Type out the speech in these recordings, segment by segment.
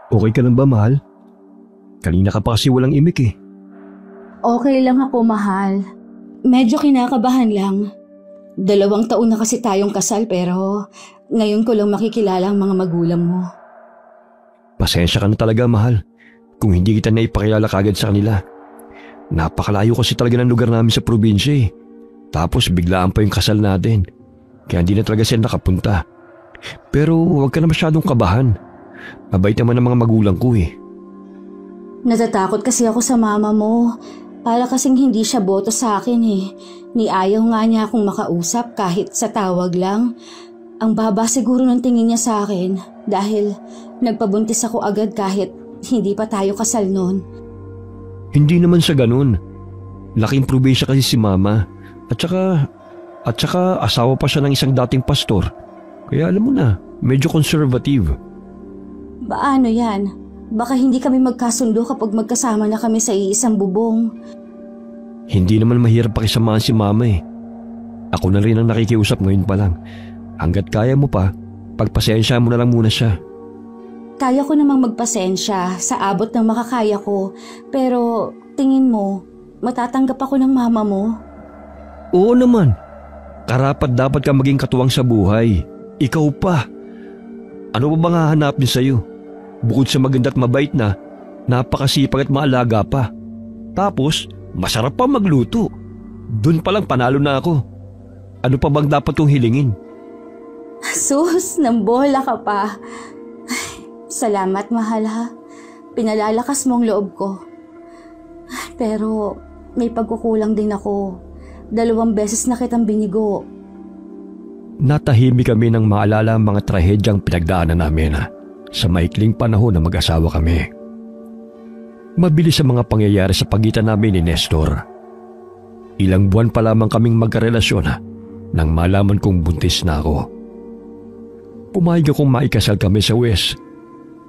Okay ka lang ba, mahal? Kanina ka pa kasi walang imik eh. Okay lang ako, mahal. Medyo kinakabahan lang. 2 taon na kasi tayong kasal pero ngayon ko lang makikilala ang mga magulang mo. Pasensya ka na talaga, mahal, kung hindi kita naipakilala kagad sa kanila. Napakalayo kasi talaga ng lugar namin sa probinsya eh. Tapos biglaan pa yung kasal natin. Kaya hindi na talaga sila nakapunta. Pero huwag ka na masyadong kabahan. Mabait naman ang mga magulang ko eh. Natatakot kasi ako sa mama mo. Para kasing hindi siya boto sa akin eh. Ayaw nga niya akong makausap kahit sa tawag lang. Ang baba siguro ng tingin niya sa akin dahil nagpabuntis ako agad kahit hindi pa tayo kasal noon. Hindi naman sa ganun. Laking probinsya kasi si mama. At saka asawa pa siya ng isang dating pastor. Kaya alam mo na, medyo conservative. Paano yan? Baka hindi kami magkasundo kapag magkasama na kami sa iisang bubong. Hindi naman mahirap pakisamahan si mama eh. Ako na rin ang nakikiusap ngayon pa lang. Hanggat kaya mo pa, pagpasensya mo na lang muna siya. Kaya ko namang magpasensya sa abot ng makakaya ko. Pero tingin mo, matatanggap ako ng mama mo? Oo naman. Karapat dapat ka maging katuwang sa buhay. Ikaw pa. Ano ba bang hahanapin sa'yo? Bukod sa maganda at mabait na, napakasipag at maalaga pa. Tapos, masarap pa magluto. Doon pa lang panalo na ako. Ano pa bang dapat kong hilingin? Sus, nambola ka pa. Salamat, mahal ha. Pinalalakas mo ang loob ko. Pero may pagkukulang din ako. 2 beses na kitang binigo. Natahimik kami nang maalala ang mga trahedyang pinagdaanan namin sa maikling panahon na mag-asawa kami. Mabilis ang mga pangyayari sa pagitan namin ni Nestor. Ilang buwan pa lamang kaming magkarelasyon nang malaman kong buntis na ako. Pumayag akong maikasal kami sa West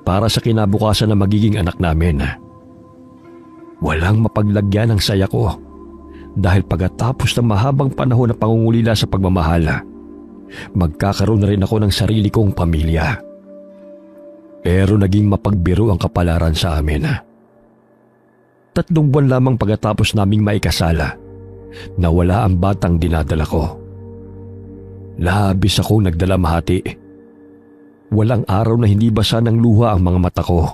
para sa kinabukasan na magiging anak namin. Walang mapaglagyan ang saya ko dahil pagkatapos ng mahabang panahon na pangungulila sa pagmamahal, magkakaroon na rin ako ng sarili kong pamilya. Pero naging mapagbiro ang kapalaran sa amin. 3 buwan lamang pagkatapos naming maikasala, nawala ang batang dinadala ko. Labis akong nagdalamhati. Walang araw na hindi basa ng luha ang mga mata ko.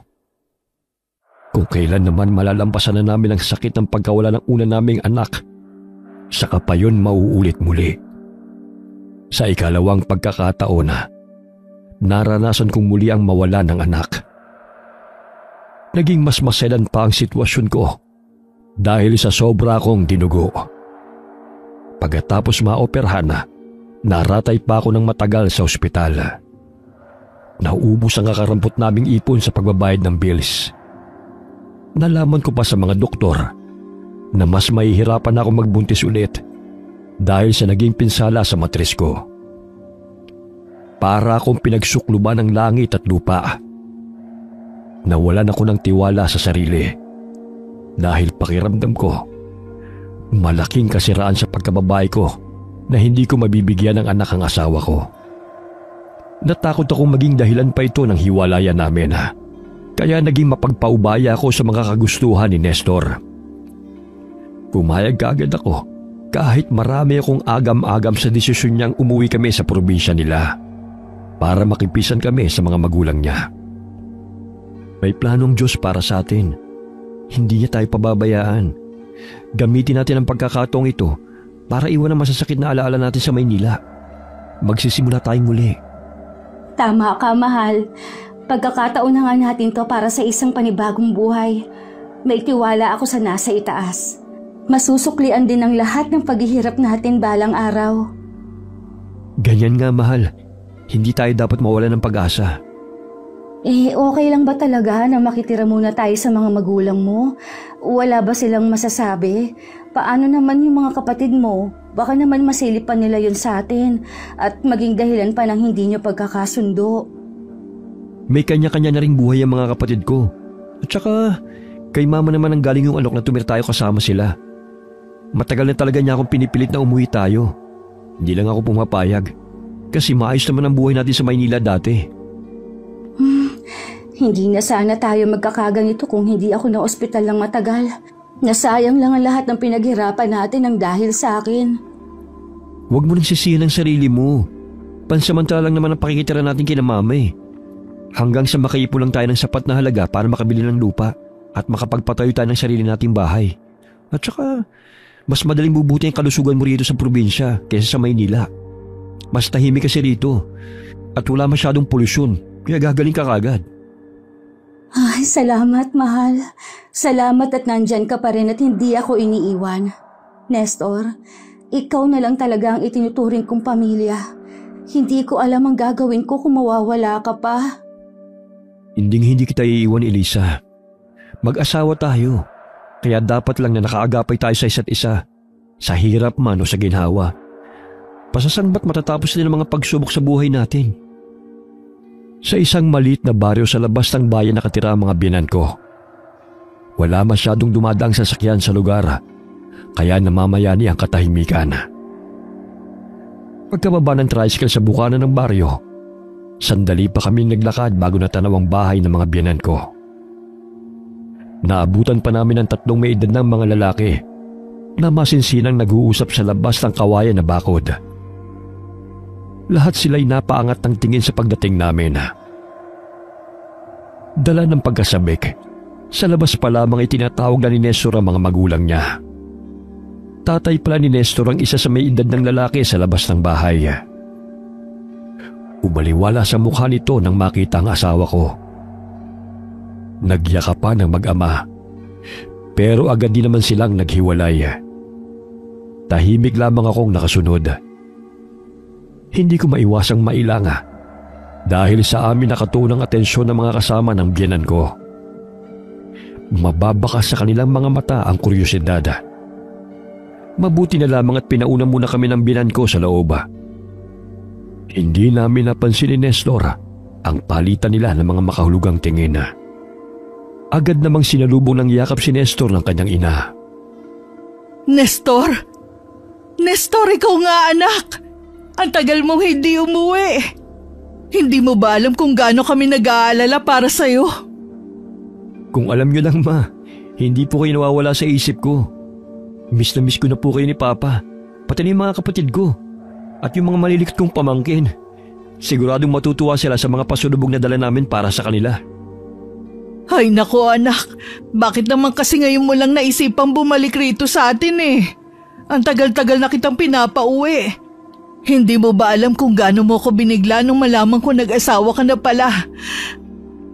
Kung kailan naman malalampasan na namin ang sakit ng pagkawala ng una naming anak, saka pa yun mauulit muli. Sa ikalawang pagkakataon naranasan kong muli ang mawala ng anak. Naging mas maselan pa ang sitwasyon ko dahil sa sobra kong dinugo. Pagkatapos maoperahan naratay pa ako ng matagal sa ospital. Naubos ang kakarampot naming ipon sa pagbabayad ng bills. Nalaman ko pa sa mga doktor na mas mahihirapan ako magbuntis ulit dahil sa naging pinsala sa matris ko. Para akong pinagsukluban ng langit at lupa. Nawalan ako ng tiwala sa sarili dahil pakiramdam ko malaking kasiraan sa pagkababae ko na hindi ko mabibigyan ng anak ang asawa ko. Natakot akong maging dahilan pa ito ng hiwalayan namin kaya naging mapagpaubaya ako sa mga kagustuhan ni Nestor. Pumayag kaagad ako kahit marami akong agam-agam sa desisyon niyang umuwi kami sa probinsya nila para makipisan kami sa mga magulang niya. May planong Diyos para sa atin. Hindi niya tayo pababayaan. Gamitin natin ang pagkakataong ito para iwan ang masasakit na alaala natin sa Maynila. Magsisimula tayong muli. Tama ka, mahal. Pagkakataon na nga natin to para sa isang panibagong buhay. May tiwala ako sa nasa itaas. Masusuklian din ang lahat ng paghihirap natin balang araw. Ganyan nga, mahal. Hindi tayo dapat mawala ng pag-asa. Okay lang ba talaga na makitira muna tayo sa mga magulang mo? Wala ba silang masasabi? Paano naman yung mga kapatid mo? Baka naman masilip pa nila yun sa atin at maging dahilan pa ng hindi nyo pagkakasundo. May kanya-kanya na ring buhay ang mga kapatid ko. At saka, kay mama naman ang galing yung alok na tumira tayo kasama sila. Matagal na talaga niya akong pinipilit na umuwi tayo. Hindi lang ako pumapayag. Kasi maayos naman ang buhay natin sa Maynila dati. Hindi na sana tayo magkakaganito kung hindi ako na ospital ng matagal. Nasayang lang ang lahat ng pinaghirapan natin ng dahil sa akin. Huwag mo nang sisihin ang sarili mo. Pansamantala lang naman ang pakikitira natin kina mama eh. Hanggang sa makaipon lang tayo ng sapat na halaga para makabili ng lupa at makapagpatayo tayo ng sarili nating bahay. At saka, mas madaling bubuti ang kalusugan mo rito sa probinsya kaysa sa Maynila. Mas tahimik kasi rito at wala masyadong polusyon, kaya gagaling ka kagad. Ay, salamat, mahal. Salamat at nandyan ka pa rin at hindi ako iniiwan. Nestor, ikaw na lang talaga ang itinuturing kong pamilya. Hindi ko alam ang gagawin ko kung mawawala ka pa. Hindi kita iiwan, Elisa. Mag-asawa tayo. Kaya dapat lang na nakaagapay tayo sa isa't isa. Sa hirap man o sa ginhawa. Pasasang ba't matatapos din ang mga pagsubok sa buhay natin? Sa isang maliit na baryo sa labas ng bayan nakatira ang mga biyenan ko. Wala masyadong dumadaang sasakyan sa lugar. Kaya namamayani ang katahimikan. Pagkababa ng tricycle sa bukana ng baryo, sandali pa kaming naglakad bago natanaw ang bahay ng mga biyenan ko. Naabutan pa namin ang 3 may edad ng mga lalaki na masinsinang nag-uusap sa labas ng kawayan na bakod. Lahat sila'y napaangat ng tingin sa pagdating namin. Dala ng pagkasabik, sa labas pa lamang itinatawag na ni Nestor ang mga magulang niya. Tatay pala ni Nestor ang isa sa may edad ng lalaki sa labas ng bahay. Umaliwala sa mukha nito nang makita ang asawa ko. Nagyakapan ng mag-ama, pero agad din naman silang naghiwalay. Tahimik lamang akong nakasunod. Hindi ko maiwasang mailanga dahil sa amin nakatunang atensyon ng mga kasama ng biyenan ko. Mababakas sa kanilang mga mata ang kuryosidad. Mabuti na lamang at pinauna muna kami ng biyenan ko sa loob. Hindi namin napansin ni Nestor ang palitan nila ng mga makahulugang tingin. Agad namang sinalubong ng yakap si Nestor ng kanyang ina. Nestor? Nestor, ikaw nga anak! Ang tagal mong hindi umuwi. Hindi mo ba alam kung gaano kami nag-aalala para sa'yo? Kung alam niyo lang ma, hindi po kayo nawawala sa isip ko. Miss na miss ko na po kayo ni Papa, pati na yung mga kapatid ko, at yung mga malilikot kong pamangkin. Siguradong matutuwa sila sa mga pasulubog na dala namin para sa kanila. Ay nako anak, bakit naman kasi ngayon mo lang naisipang bumalik rito sa atin eh? Ang tagal-tagal na kitang pinapauwi. Hindi mo ba alam kung gaano mo ko binigla nung malaman ko nag-asawa ka na pala?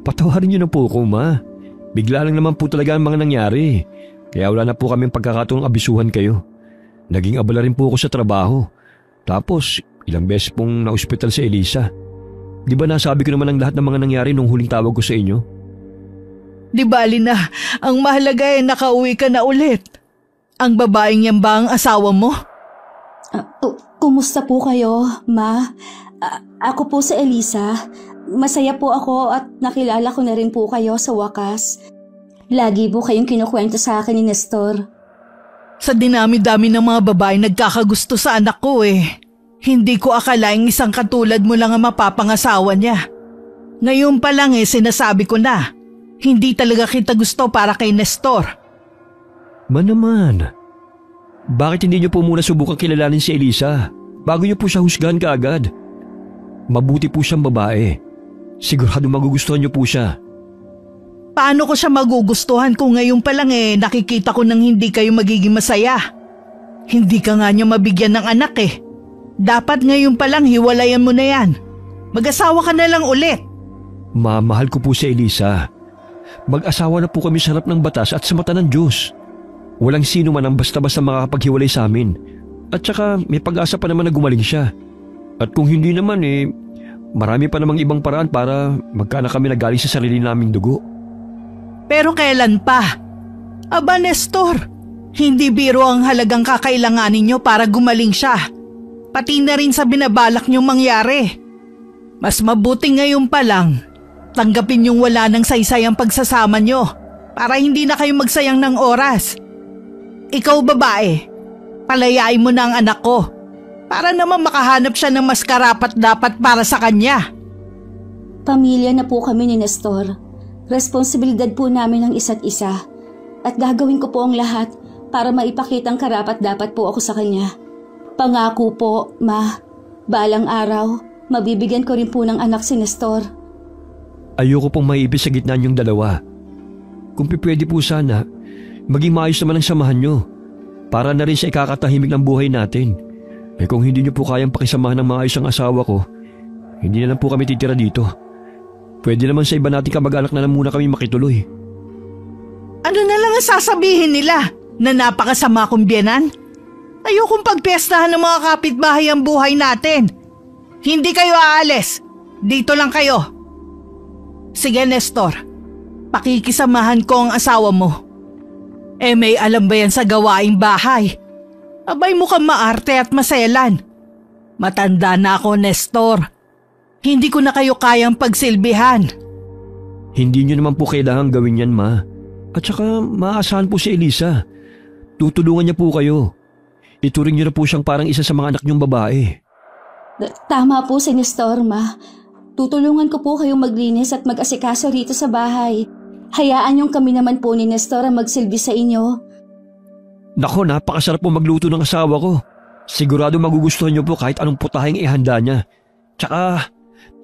Patawarin niyo na po ko ma. Bigla lang naman po talaga ang mga nangyari. Kaya wala na po kaming pagkakataong abisuhan kayo. Naging abala rin po ako sa trabaho. Tapos ilang beses pong na-ospital si Elisa. Di ba nasabi ko naman ang lahat ng mga nangyari nung huling tawag ko sa inyo? Di bali na, ang mahalaga ay nakauwi ka na ulit. Ang babaeng yan ba ang asawa mo? Kumusta po kayo, Ma? Ako po si Elisa. Masaya po ako at nakilala ko na rin po kayo sa wakas. Lagi po kayong kinukwento sa akin ni Nestor. Sa dinami-dami ng mga babae nagkakagusto sa anak ko eh. Hindi ko akalaing isang katulad mo lang ang mapapangasawa niya. Ngayon pa lang sinasabi ko na, hindi talaga kita gusto para kay Nestor. Naman. Bakit hindi niyo po muna subukang kilalanin si Elisa bago niyo po siya husgahan kaagad? Mabuti po siyang babae. Sigurado magugustuhan niyo po siya. Paano ko siya magugustuhan kung ngayon pa lang nakikita ko nang hindi kayo magiging masaya? Hindi ka nga niya mabigyan ng anak eh. Dapat ngayon pa lang hiwalayan mo na yan. Mag-asawa ka na lang ulit. Mahal ko po si Elisa. Mag-asawa na po kami sa harap ng batas at sa mata ng Diyos. Walang sino man ang basta-basta makakapaghiwalay sa amin. At saka may pag-asa pa naman na gumaling siya. At kung hindi naman marami pa namang ibang paraan para magkaanak kami na galing sa sarili naming dugo. Pero kailan pa? Aba Nestor, hindi biro ang halagang kakailanganin nyo para gumaling siya. Pati na rin sa binabalak nyong mangyari. Mas mabuti ngayon pa lang, tanggapin yung wala ng saysay ang pagsasama nyo para hindi na kayo magsayang ng oras. Ikaw babae, palayain mo na ang anak ko para naman makahanap siya ng mas karapat-dapat para sa kanya. Pamilya na po kami ni Nestor. Responsibilidad po namin ang isa't isa at gagawin ko po ang lahat para maipakitang karapat-dapat po ako sa kanya. Pangako po, Ma, balang araw, mabibigyan ko rin po ng anak si Nestor. Ayoko pong maiibig sa gitna niyong dalawa. Kung pwede po sana, maging maayos naman ang samahan niyo para na rin sa ikakatahimik ng buhay natin. Kung hindi niyo po kayang pakisamahan ng maayos ang asawa ko, hindi na lang po kami titira dito. Pwede naman sa iba nating kamag-anak na lang muna kami makituloy. Ano na lang ang sasabihin nila? Na napakasama kong biyenan? Ayokong pagpestahan ng mga kapitbahay ang buhay natin. Hindi kayo aalis. Dito lang kayo. Sige, Nestor. Pakikisamahan ko ang asawa mo. May alam ba yan sa gawaing bahay? Abay mukhang maarte at maselan. Matanda na ako, Nestor. Hindi ko na kayo kayang pagsilbihan. Hindi niyo naman po kailangang gawin yan, Ma. At saka maaasahan po si Elisa. Tutulungan niya po kayo. Ituring niyo na po siyang parang isa sa mga anak niyong babae. Tama po si Nestor, Ma. Tutulungan ko po kayong maglinis at mag-asikaso rito sa bahay. Hayaan niyong kami naman po ni Nestor ang magsilbi sa inyo. Nako, napakasarap po magluto ng asawa ko. Sigurado magugustuhan niyo po kahit anong putahing ihanda niya. Tsaka,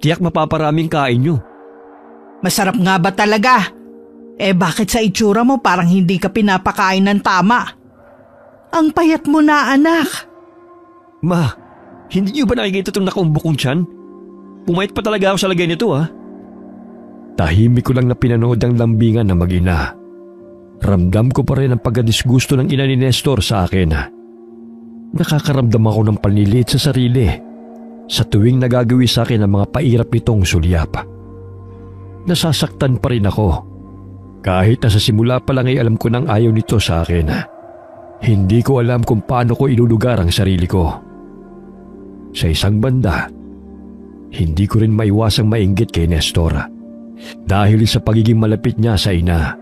tiyak mapaparaming kain niyo. Masarap nga ba talaga? Bakit sa itsura mo parang hindi ka pinapakain ng tama? Ang payat mo na, anak. Ma, hindi niyo ba nakikita itong nakaumbok kong tiyan? Pumayat pa talaga ako sa lagay nito, ha? Tahimik ko lang na pinanood ang lambingan na mag-ina. Ramdam ko pa rin ang pagkadisgusto ng ina ni Nestor sa akin. Nakakaramdam ako ng panlilit sa sarili sa tuwing nagagawi sa akin ang mga pairap nitong sulyap. Nasasaktan pa rin ako. Kahit na sa simula pa lang ay alam ko nang ayaw nito sa akin. Hindi ko alam kung paano ko ilulugar ang sarili ko. Sa isang banda, hindi ko rin maiwasang mainggit kay Nestor dahil sa pagiging malapit niya sa ina.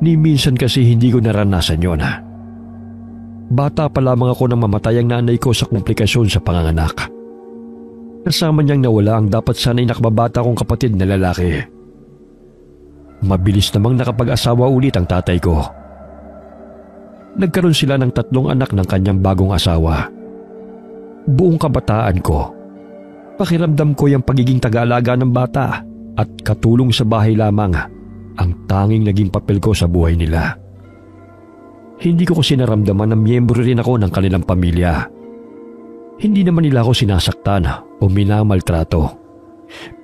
Ni minsan kasi hindi ko naranasan yon. Bata pa lamang ako nang mamatay ang nanay ko sa komplikasyon sa panganganak. Kasama niyang nawala ang dapat sana'y nakababata kong kapatid na lalaki. Mabilis namang nakapag-asawa ulit ang tatay ko. Nagkaroon sila ng 3 anak ng kanyang bagong asawa. Buong kabataan ko, pakiramdam ko yung pagiging taga-alaga ng bata at katulong sa bahay lamang ang tanging naging papel ko sa buhay nila. Hindi ko kasi naramdaman na miyembro rin ako ng kanilang pamilya. Hindi naman nila ako sinasaktan o minamaltrato.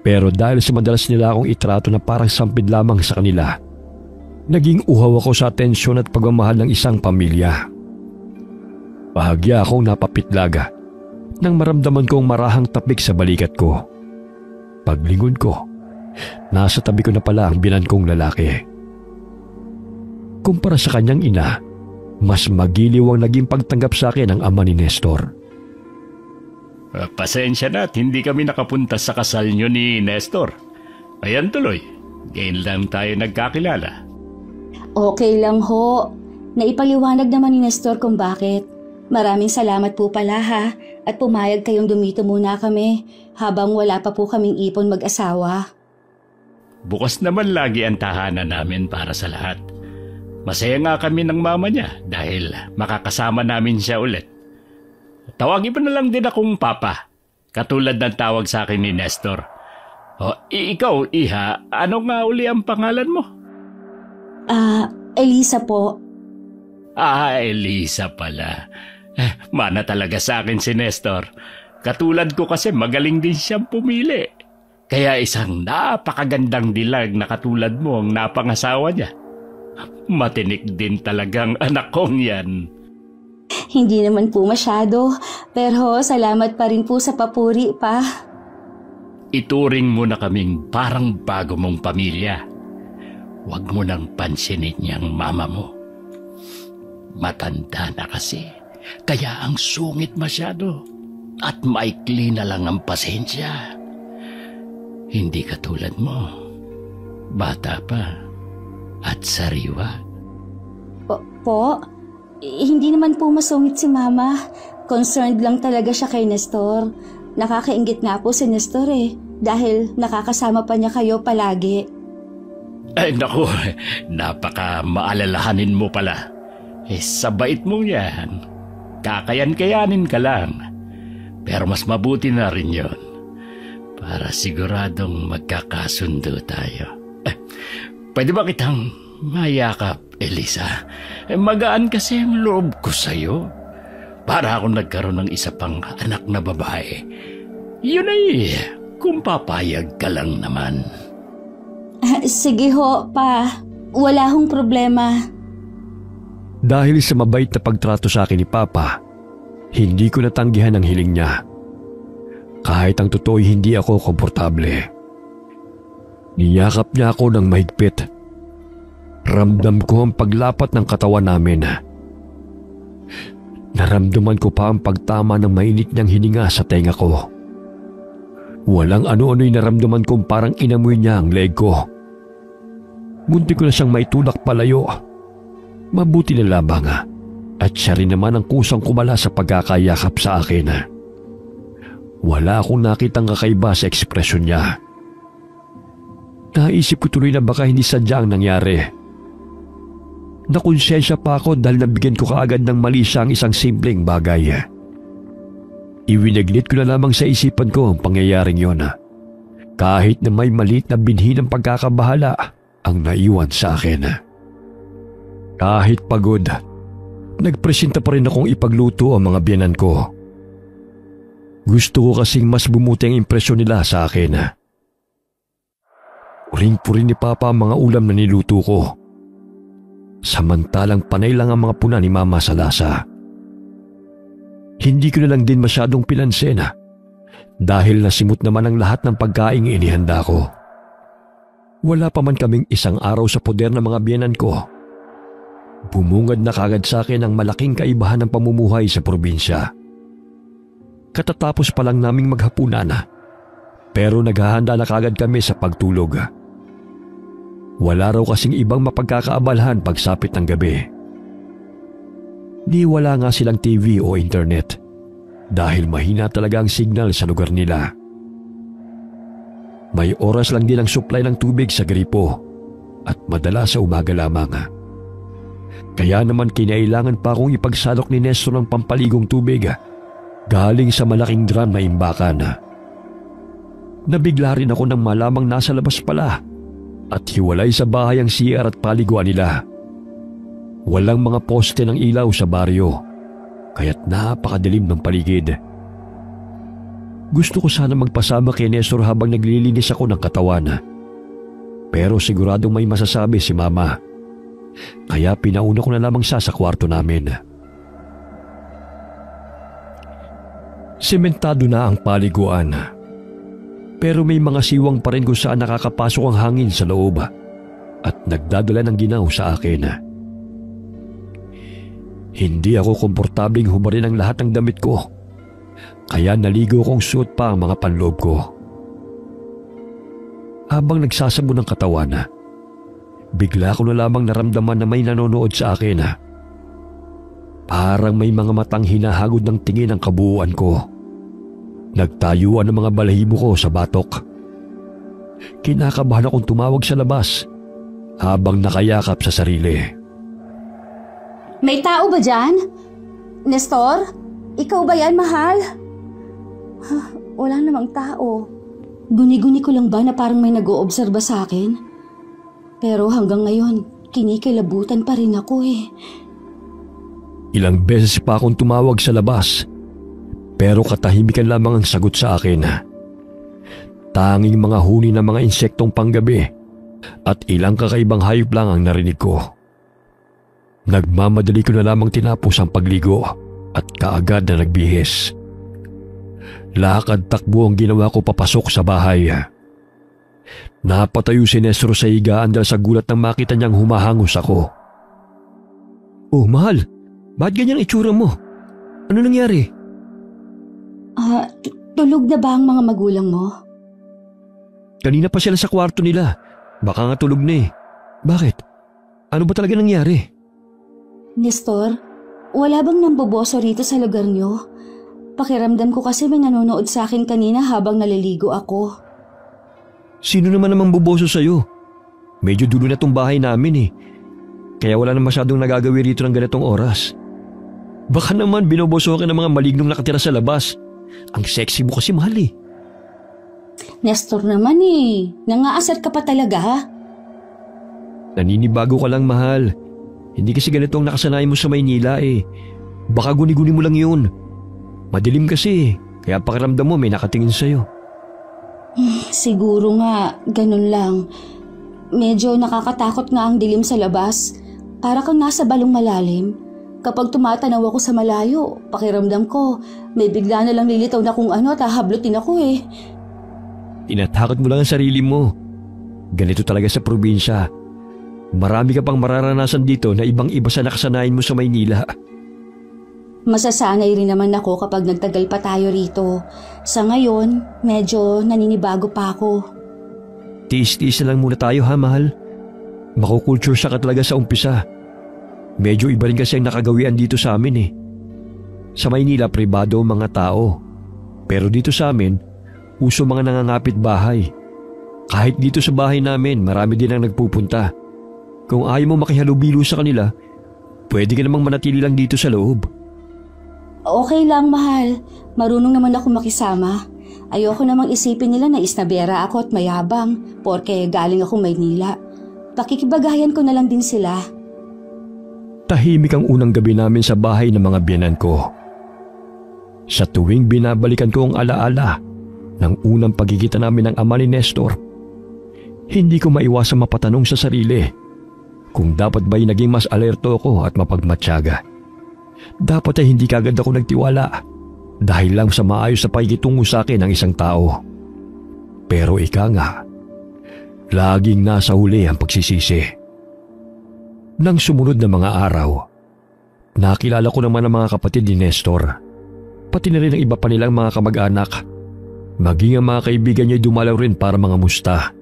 Pero dahil sa madalas nila akong itrato na parang sampid lamang sa kanila, naging uhaw ako sa atensyon at pagmamahal ng isang pamilya. Bahagya akong napapitlaga nang maramdaman kong marahang tapik sa balikat ko. Paglingon ko, nasa tabi ko na pala ang binan kong lalaki. Kumpara sa kanyang ina, mas magiliw ang naging pagtanggap sa akin ng ama ni Nestor. Pasensya na at hindi kami nakapunta sa kasal nyo ni Nestor. Ayan tuloy, ngayon lang tayo nagkakilala. Okay lang ho. Naipaliwanag naman ni Nestor kung bakit. Maraming salamat po pala ha at pumayag kayong dumito muna kami habang wala pa po kaming ipon mag-asawa. Bukas naman lagi ang tahanan namin para sa lahat. Masaya nga kami ng mama niya dahil makakasama namin siya ulit. Tawagin mo na lang din akong Papa, katulad ng tawag sa akin ni Nestor. Ikaw, Iha, ano nga uli ang pangalan mo? Elisa po. Elisa pala. Mana talaga sa akin si Nestor. Katulad ko kasi magaling din siyang pumili. Kaya isang napakagandang dilag na katulad mo ang napangasawa niya. Matinik din talagang anak kong yan. Hindi naman po masyado, pero salamat pa rin po sa papuri pa. Ituring mo na kaming parang bago mong pamilya. Huwag mo nang pansinin niyang mama mo. Matanda na kasi, kaya ang sungit masyado at maikli na lang ang pasensya. Hindi katulad mo, bata pa at sariwa. Po? Hindi naman po masungit si Mama. Concerned lang talaga siya kay Nestor. Nakakainggit nga po si Nestor dahil nakakasama pa niya kayo palagi. Ay naku, napaka maalalahanin mo pala. Sa bait mong yan, kakayan-kayanin ka lang. Pero mas mabuti na rin yon para siguradong magkakasundo tayo. Pwede ba kitang mayakap, Elisa? Magaan kasi ang loob ko sa'yo. Para ako nagkaroon ng isa pang anak na babae. Yun ay kung papayag ka lang naman. Sige ho, pa. Wala hong problema. Dahil sa mabait na pagtrato sa akin ni Papa, hindi ko natanggihan ang hiling niya. Kahit ang totoo'y hindi ako komportable. Niyakap niya ako ng mahigpit. Ramdam ko ang paglapat ng katawan namin. Naramdaman ko pa ang pagtama ng mainit niyang hininga sa tenga ko. Walang ano-ano'y naramdaman kong parang inamoy niya ang leg ko. Munti ko na siyang maitulak palayo. Mabuti na labang at siya rin naman ang kusang kumala sa pagkakayakap sa akin. Wala akong nakitang kakaiba sa ekspresyon niya. Naisip ko tuloy na baka hindi sadya ang nangyari. Nakonsensya pa ako dahil nabigyan ko kaagad ng mali siya ang isang simpleng bagay. Iwinaglit ko na lamang sa isipan ko ang pangyayaring yon. Kahit na may maliit na binhi ng pagkakabahala ang naiwan sa akin. Kahit pagod, nagpresenta pa rin akong ipagluto ang mga biyanan ko. Gusto ko kasing mas bumuti ang impresyon nila sa akin. Uring-puri ni Papa ang mga ulam na niluto ko. Samantalang panay lang ang mga puna ni Mama sa lasa. Hindi ko na lang din masyadong pinansin dahil nasimot naman ang lahat ng pagkaing inihanda ko. Wala pa man kaming isang araw sa poder ng mga biyanan ko. Bumungad na kagad sa akin ang malaking kaibahan ng pamumuhay sa probinsya. Katatapos pa lang naming maghapunan pero naghahanda na kagad kami sa pagtulog. Wala raw kasing ibang mapagkakaabalahan pagsapit ng gabi. Di wala nga silang TV o internet dahil mahina talaga ang signal sa lugar nila. May oras lang din ang supply ng tubig sa gripo at madalas sa umaga lamang. Kaya naman kinailangan pa akong ipagsalok ni Nestor ng pampaligong tubig galing sa malaking drum na imbakan. Nabigla rin ako nang malamang nasa labas pala at hiwalay sa bahay ang CR at paliguan nila. Walang mga poste ng ilaw sa baryo, kaya't napakadilim ng paligid. Gusto ko sana magpasama kay Nestor habang naglilinis ako ng katawan. Pero siguradong may masasabi si Mama. Kaya pinauna ko na lamang siya sa kwarto namin. Sementado na ang paliguan. Pero may mga siwang pa rin kung saan nakakapasok ang hangin sa loob at nagdadala ng ginaw sa akin. Hindi ako komportabling humarin ang lahat ng damit ko, kaya naligo kong suot pa ang mga panloob ko. Habang nagsasabon ng katawan, bigla ko na lamang naramdaman na may nanonood sa akin. Parang may mga matang hinahagod ng tingin ang kabuuan ko. Nagtayuan ang mga balahibo ko sa batok. Kinakabahan akong tumawag sa labas habang nakayakap sa sarili. May tao ba dyan? Nestor? Ikaw ba yan, mahal? Wala namang tao. Guni-guni ko lang ba na parang may nag-oobserba sa akin? Pero hanggang ngayon, kinikilabutan pa rin ako eh. Ilang beses pa akong tumawag sa labas, pero katahimikan lamang ang sagot sa akin. Tanging mga huni ng mga insektong panggabi at ilang kakaibang hayop lang ang narinig ko. Nagmamadali ko na lamang tinapos ang pagligo at kaagad na nagbihis. Lakad takbo ang ginawa ko papasok sa bahay. Napatayo si Nestor sa higaan dahil sa gulat nang makita niyang humahangos ako. Oh, mahal, bakit ganyan itsura mo? Ano nangyari? Tulog na ba ang mga magulang mo? Kanina pa sila sa kwarto nila. Baka nga tulog na eh. Bakit? Ano ba talaga nangyari? Nestor, wala bang namboboso rito sa lugar niyo? Pakiramdam ko kasi may nanonood sa akin kanina habang naliligo ako. Sino naman namang boboso sa'yo? Medyo dulo na tong bahay namin eh. Kaya wala na masyadong nagagawi rito ng ganitong oras. Baka naman binobosokin ng mga malignong nakatira sa labas. Ang sexy mo kasi, mahal eh. Nestor naman eh. Nangaasar ka pa talaga ha? Naninibago ka lang, mahal. Hindi kasi ganito ang nakasanayan mo sa Maynila eh. Baka guni-guni mo lang yun. Madilim kasi eh. Kaya pakiramdam mo may nakatingin sa'yo. Siguro nga, ganun lang. Medyo nakakatakot nga ang dilim sa labas. Para kang nasa balong malalim. Kapag tumatanaw ako sa malayo, pakiramdam ko, may bigla na lang lilitaw na kung ano at hahablutin ako eh. Tinatakot mo lang ang sarili mo. Ganito talaga sa probinsya. Marami ka pang mararanasan dito na ibang-iba sa nakasanayan mo sa Maynila. Masasanay rin naman ako kapag nagtagal pa tayo rito. Sa ngayon, medyo naninibago pa ako. Tiis-tiis na lang muna tayo ha, mahal. Makukulture siya ka talaga sa umpisa. Medyo iba rin kasi ang nakagawian dito sa amin eh. Sa Maynila, pribado ang mga tao. Pero dito sa amin, uso mga nangangapit bahay. Kahit dito sa bahay namin, marami din ang nagpupunta. Kung ayaw mo makihalubilo sa kanila, pwede ka namang manatili lang dito sa loob. Okay lang, mahal. Marunong naman ako makisama. Ayoko namang isipin nila na isnabera ako at mayabang porke galing ako Maynila. Pakikibagayan ko na lang din sila. Tahimik ang unang gabi namin sa bahay ng mga biyenan ko. Sa tuwing binabalikan ko ang alaala ng unang pagkikita namin ng ama ni Nestor, hindi ko maiwasang mapatanong sa sarili kung dapat ba'y naging mas alerto ako at mapagmatyaga. Dapat ay hindi kagad ako nagtiwala dahil lang sa maayos na pakikitungo sa akin ng isang tao. Pero ika nga, laging nasa huli ang pagsisisi. Nang sumunod na mga araw, nakilala ko naman ang mga kapatid ni Nestor, pati na rin ang iba pa nilang mga kamag-anak. Maging ang mga kaibigan niya dumalaw rin para mga musta.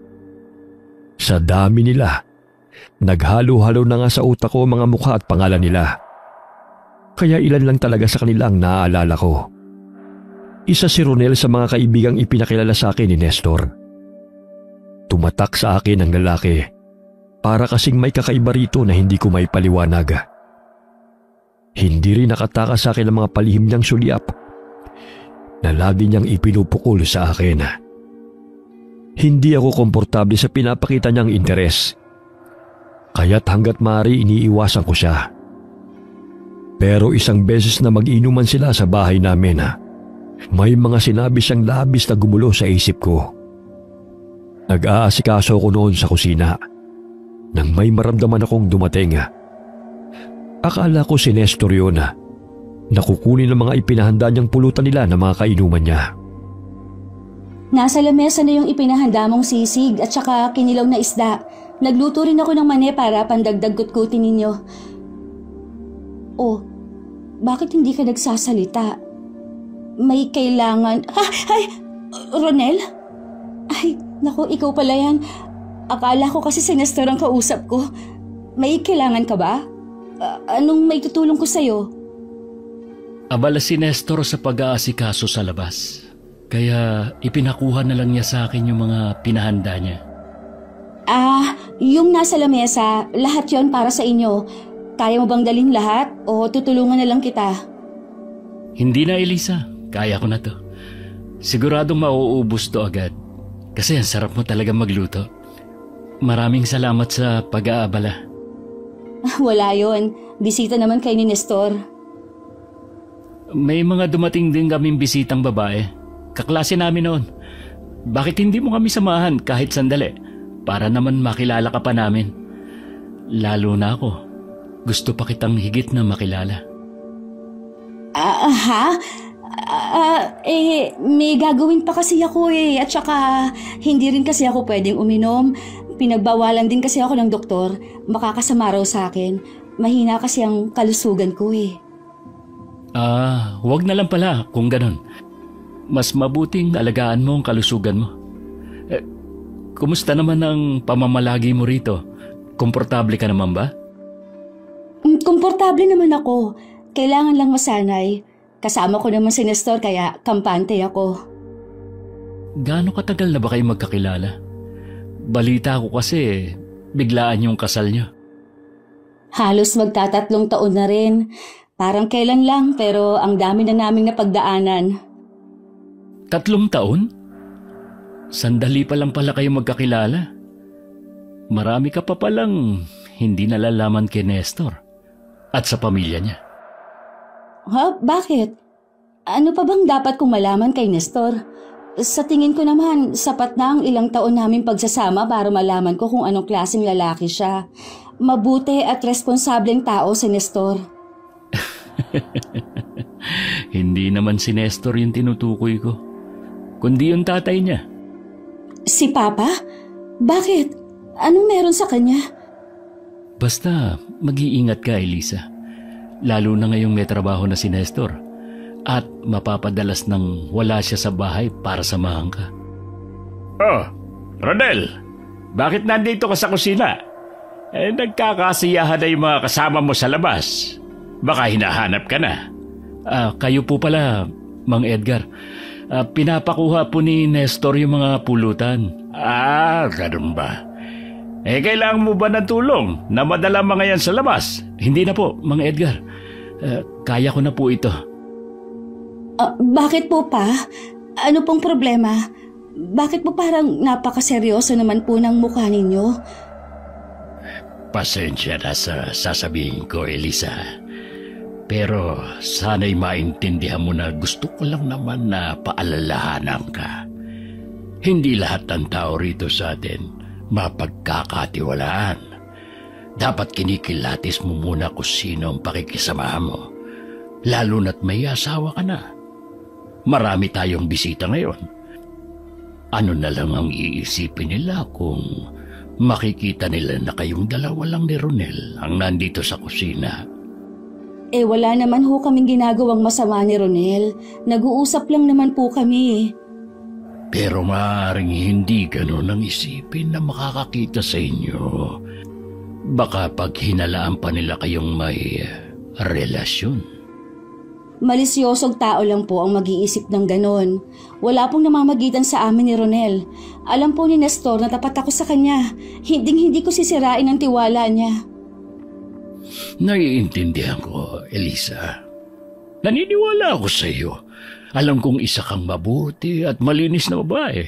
Sa dami nila, naghalo-halo na nga sa utak ko ang mga mukha at pangalan nila. Kaya ilan lang talaga sa kanila ang naaalala ko. Isa si Ronel sa mga kaibigang ipinakilala sa akin ni Nestor. Tumatak sa akin ang lalaki, para kasing may kakaiba rito na hindi ko may paliwanag. Hindi rin nakataka sa akin ang mga palihim niyang sulyap na lagi niyang ipinupukol sa akin. Hindi ako komportable sa pinapakita niyang interes, kaya't hanggat maaari iniiwasan ko siya. Pero isang beses na mag-inuman sila sa bahay namin, may mga sinabi siyang labis na gumulo sa isip ko. Nag-aasikaso ko noon sa kusina nang may maramdaman akong dumating. Akala ko si Nestor yun, nakukunin ng mga ipinahanda niyang pulutan nila ng mga kainuman niya. Nasa lamesa na yung ipinahanda mong sisig at saka kinilaw na isda. Nagluto rin ako ng mani para pandagdag kutkutin ninyo. Oh, bakit hindi ka nagsasalita? May kailangan... Ay! Ronel? Ay, naku, ikaw pala yan. Akala ko kasi si Nestor ang kausap ko. May kailangan ka ba? Anong may tutulong ko sa'yo? Abala si Nestor sa pag-aasikaso sa labas. Kaya ipinakuha na lang niya sa akin yung mga pinahanda niya. Yung nasa lamesa, lahat yon para sa inyo. Kaya mo bang dalhin lahat o tutulungan na lang kita? Hindi na, Elisa. Kaya ko na to. Siguradong mauubos to agad. Kasi ang sarap mo talaga magluto. Maraming salamat sa pag-aabala. Wala yon. Bisita naman kay ni Nestor. May mga dumating din kaming bisitang babae. Kaklase namin noon. Bakit hindi mo kami samahan kahit sandali? Para naman makilala ka pa namin. Lalo na ako. Gusto pa kitang higit na makilala. May gagawin pa kasi ako eh. At saka, hindi rin kasi ako pwedeng uminom. Pinagbawalan din kasi ako ng doktor. Makakasama raw sa akin. Mahina kasi ang kalusugan ko eh. Wag na lang pala kung ganon. Mas mabuting alagaan mo ang kalusugan mo. Kumusta naman ang pamamalagi mo rito? Komportable ka naman ba? Komportable naman ako. Kailangan lang masanay. Kasama ko naman si Nestor kaya kampante ako. Gaano katagal na ba kayo magkakilala? Balita ko kasi biglaan yung kasal niyo? Halos magtatatlong taon na rin. Parang kailan lang pero ang dami na naming napagdaanan. 3 taon? Sandali pa lang pala kayo magkakilala. Marami ka pa palang hindi nalalaman kay Nestor at sa pamilya niya. Ha? Bakit? Ano pa bang dapat kong malaman kay Nestor? Sa tingin ko naman, sapat na ang ilang taon naming pagsasama para malaman ko kung anong klaseng lalaki siya. Mabuti at responsableng tao si Nestor. Hindi naman si Nestor yung tinutukoy ko, kundi yung tatay niya. Si Papa? Bakit? Anong meron sa kanya? Basta mag-iingat ka, Elisa. Lalo na ngayong may trabaho na si Nestor at mapapadalas nang wala siya sa bahay para samahan ka. Oh, Rodel, bakit nandito ka sa kusina? Nagkakasiyahan na yung mga kasama mo sa labas. Baka hinahanap ka na. Kayo po pala, Mang Edgar. Pinapakuha po ni Nestor yung mga pulutan. Ganun ba? Kailangan mo ba ng tulong na madala mga yan sa labas? Hindi na po, Mang Edgar. Kaya ko na po ito. Bakit po pa? Ano pong problema? Bakit po parang napakaseryoso naman po ng mukha ninyo? Pasensya na sa sasabihin ko, Elisa. Pero sana'y maintindihan mo na gusto ko lang naman na paalalahanan ka. Hindi lahat ng tao rito sa atin mapagkakatiwalaan. Dapat kinikilatis mo muna kung sino ang pakikisamahan mo. Lalo na't may asawa ka na. Marami tayong bisita ngayon. Ano na lang ang iisipin nila kung makikita nila na kayong dalawa lang ni Ronel ang nandito sa kusina? Wala naman ho kaming ginagawang masama ni Ronel. Nag-uusap lang naman po kami. Pero maaaring hindi ganun ang isipin na makakakita sa inyo. Baka pag hinalaan pa nila kayong may relasyon. Malisyosong tao lang po ang mag-iisip ng ganon. Wala pong namamagitan sa amin ni Ronel. Alam po ni Nestor na tapat ako sa kanya. Hindi ko sisirain ang tiwala niya. Naiintindihan ko, Elisa. Naniniwala ako sa iyo. Alam kong isa kang mabuti at malinis na babae.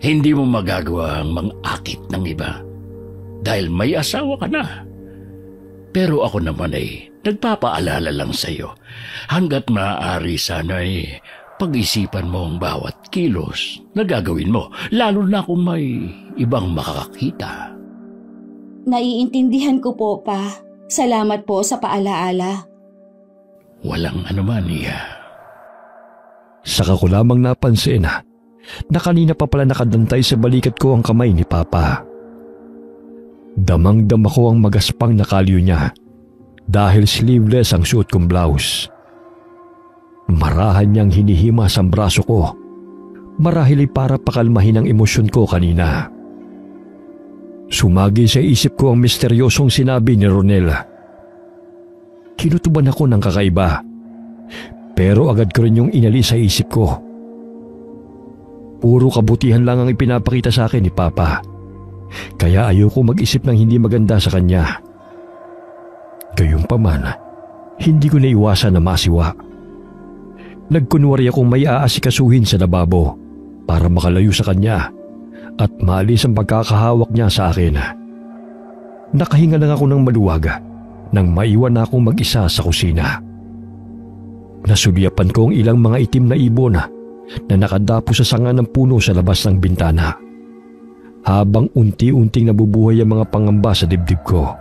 Hindi mo magagawa ang mang-akit ng iba dahil may asawa ka na. Pero ako naman ay nagpapaalala lang sa iyo. Hanggat maaari sana'y pag-isipan mo ang bawat kilos na gagawin mo, lalo na kung may ibang makakakita. Naiintindihan ko po, Pa. Salamat po sa paalaala. Walang anuman, Iya. Saka ko lamang napansin na kanina pa pala nakadantay sa balikat ko ang kamay ni Papa. Damang-dama ko ang magaspang na kalyo niya dahil sleeveless ang suot kong blouse. Marahan niyang hinihimas ang braso ko, marahil ay para pakalmahin ang emosyon ko kanina. Sumagi sa isip ko ang misteryosong sinabi ni Ronel. Kinutuban ako ng kakaiba, pero agad ko rin yung inalis sa isip ko. Puro kabutihan lang ang ipinapakita sa akin ni Papa, kaya ayoko mag-isip ng hindi maganda sa kanya. Gayunpaman, hindi ko naiwasan na masiwa. Nagkunwari akong may aasikasuhin sa lababo para makalayo sa kanya at maalis ang pagkakahawak niya sa akin. Nakahinga lang ako ng maluwag nang maiwan na akong mag-isa sa kusina. Nasulyapan ko ang ilang mga itim na ibon na nakadapo sa sanga ng puno sa labas ng bintana, habang unti-unting nabubuhay ang mga pangamba sa dibdib ko.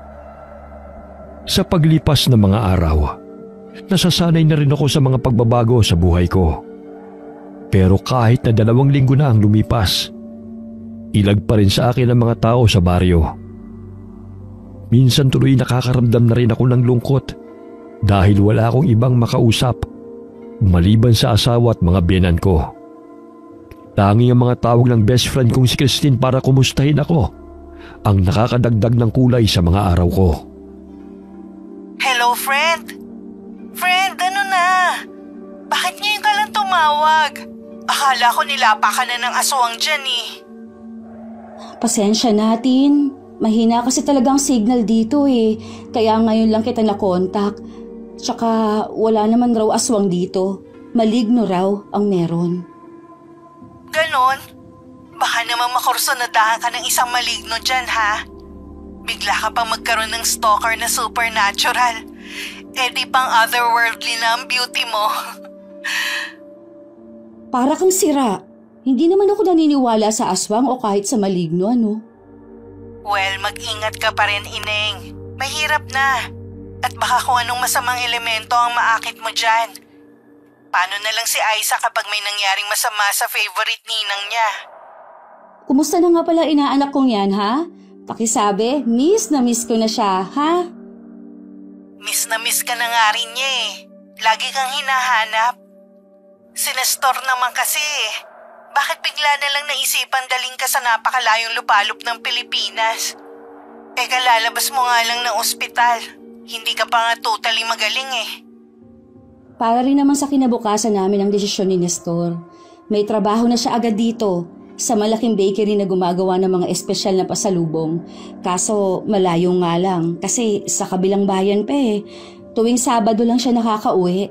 Sa paglipas ng mga araw, nasasanay na rin ako sa mga pagbabago sa buhay ko. Pero kahit na 2 linggo na ang lumipas, ilag pa rin sa akin ang mga tao sa baryo. Minsan tuloy nakakaramdam na rin ako ng lungkot dahil wala akong ibang makausap maliban sa asawa at mga biyenan ko. Tanging ang mga tawag ng best friend kong si Christine para kumustahin ako ang nakakadagdag ng kulay sa mga araw ko. Hello, friend? Friend, ano na? Bakit ngayon ka lang tumawag? Akala ko nilapa ka na ng aswang dyan eh. Pasensya natin. Mahina kasi talagang signal dito eh. Kaya ngayon lang kita na-contact. Tsaka wala naman raw aswang dito. Maligno raw ang meron. Ganon? Baka naman makursunadahan ka ng isang maligno dyan, ha? Bigla ka pang magkaroon ng stalker na supernatural. Eh di pang otherworldly na ang beauty mo. Para kang sira. Hindi naman ako naniniwala sa aswang o kahit sa maligno, ano? Well, mag-ingat ka pa rin, Ineng. Mahirap na. At baka kung anong masamang elemento ang maakit mo dyan. Paano na lang si Aiza kapag may nangyaring masama sa favorite ninang niya? Kumusta na nga pala inaanak kong yan, ha? Pakisabi, miss na miss ko na siya, ha? Miss na miss ka na nga rin niya eh. Lagi kang hinahanap. Si Nestor naman kasi eh. Bakit bigla na lang naisipan daling ka sa napakalayong lupalop ng Pilipinas? Eka, lalabas mo nga lang ng ospital. Hindi ka pa nga totally magaling eh. Para rin naman sa kinabukasan namin ang desisyon ni Nestor. May trabaho na siya agad dito sa malaking bakery na gumagawa ng mga espesyal na pasalubong. Kaso malayo nga lang kasi sa kabilang bayan pa eh. Tuwing Sabado lang siya nakakauwi.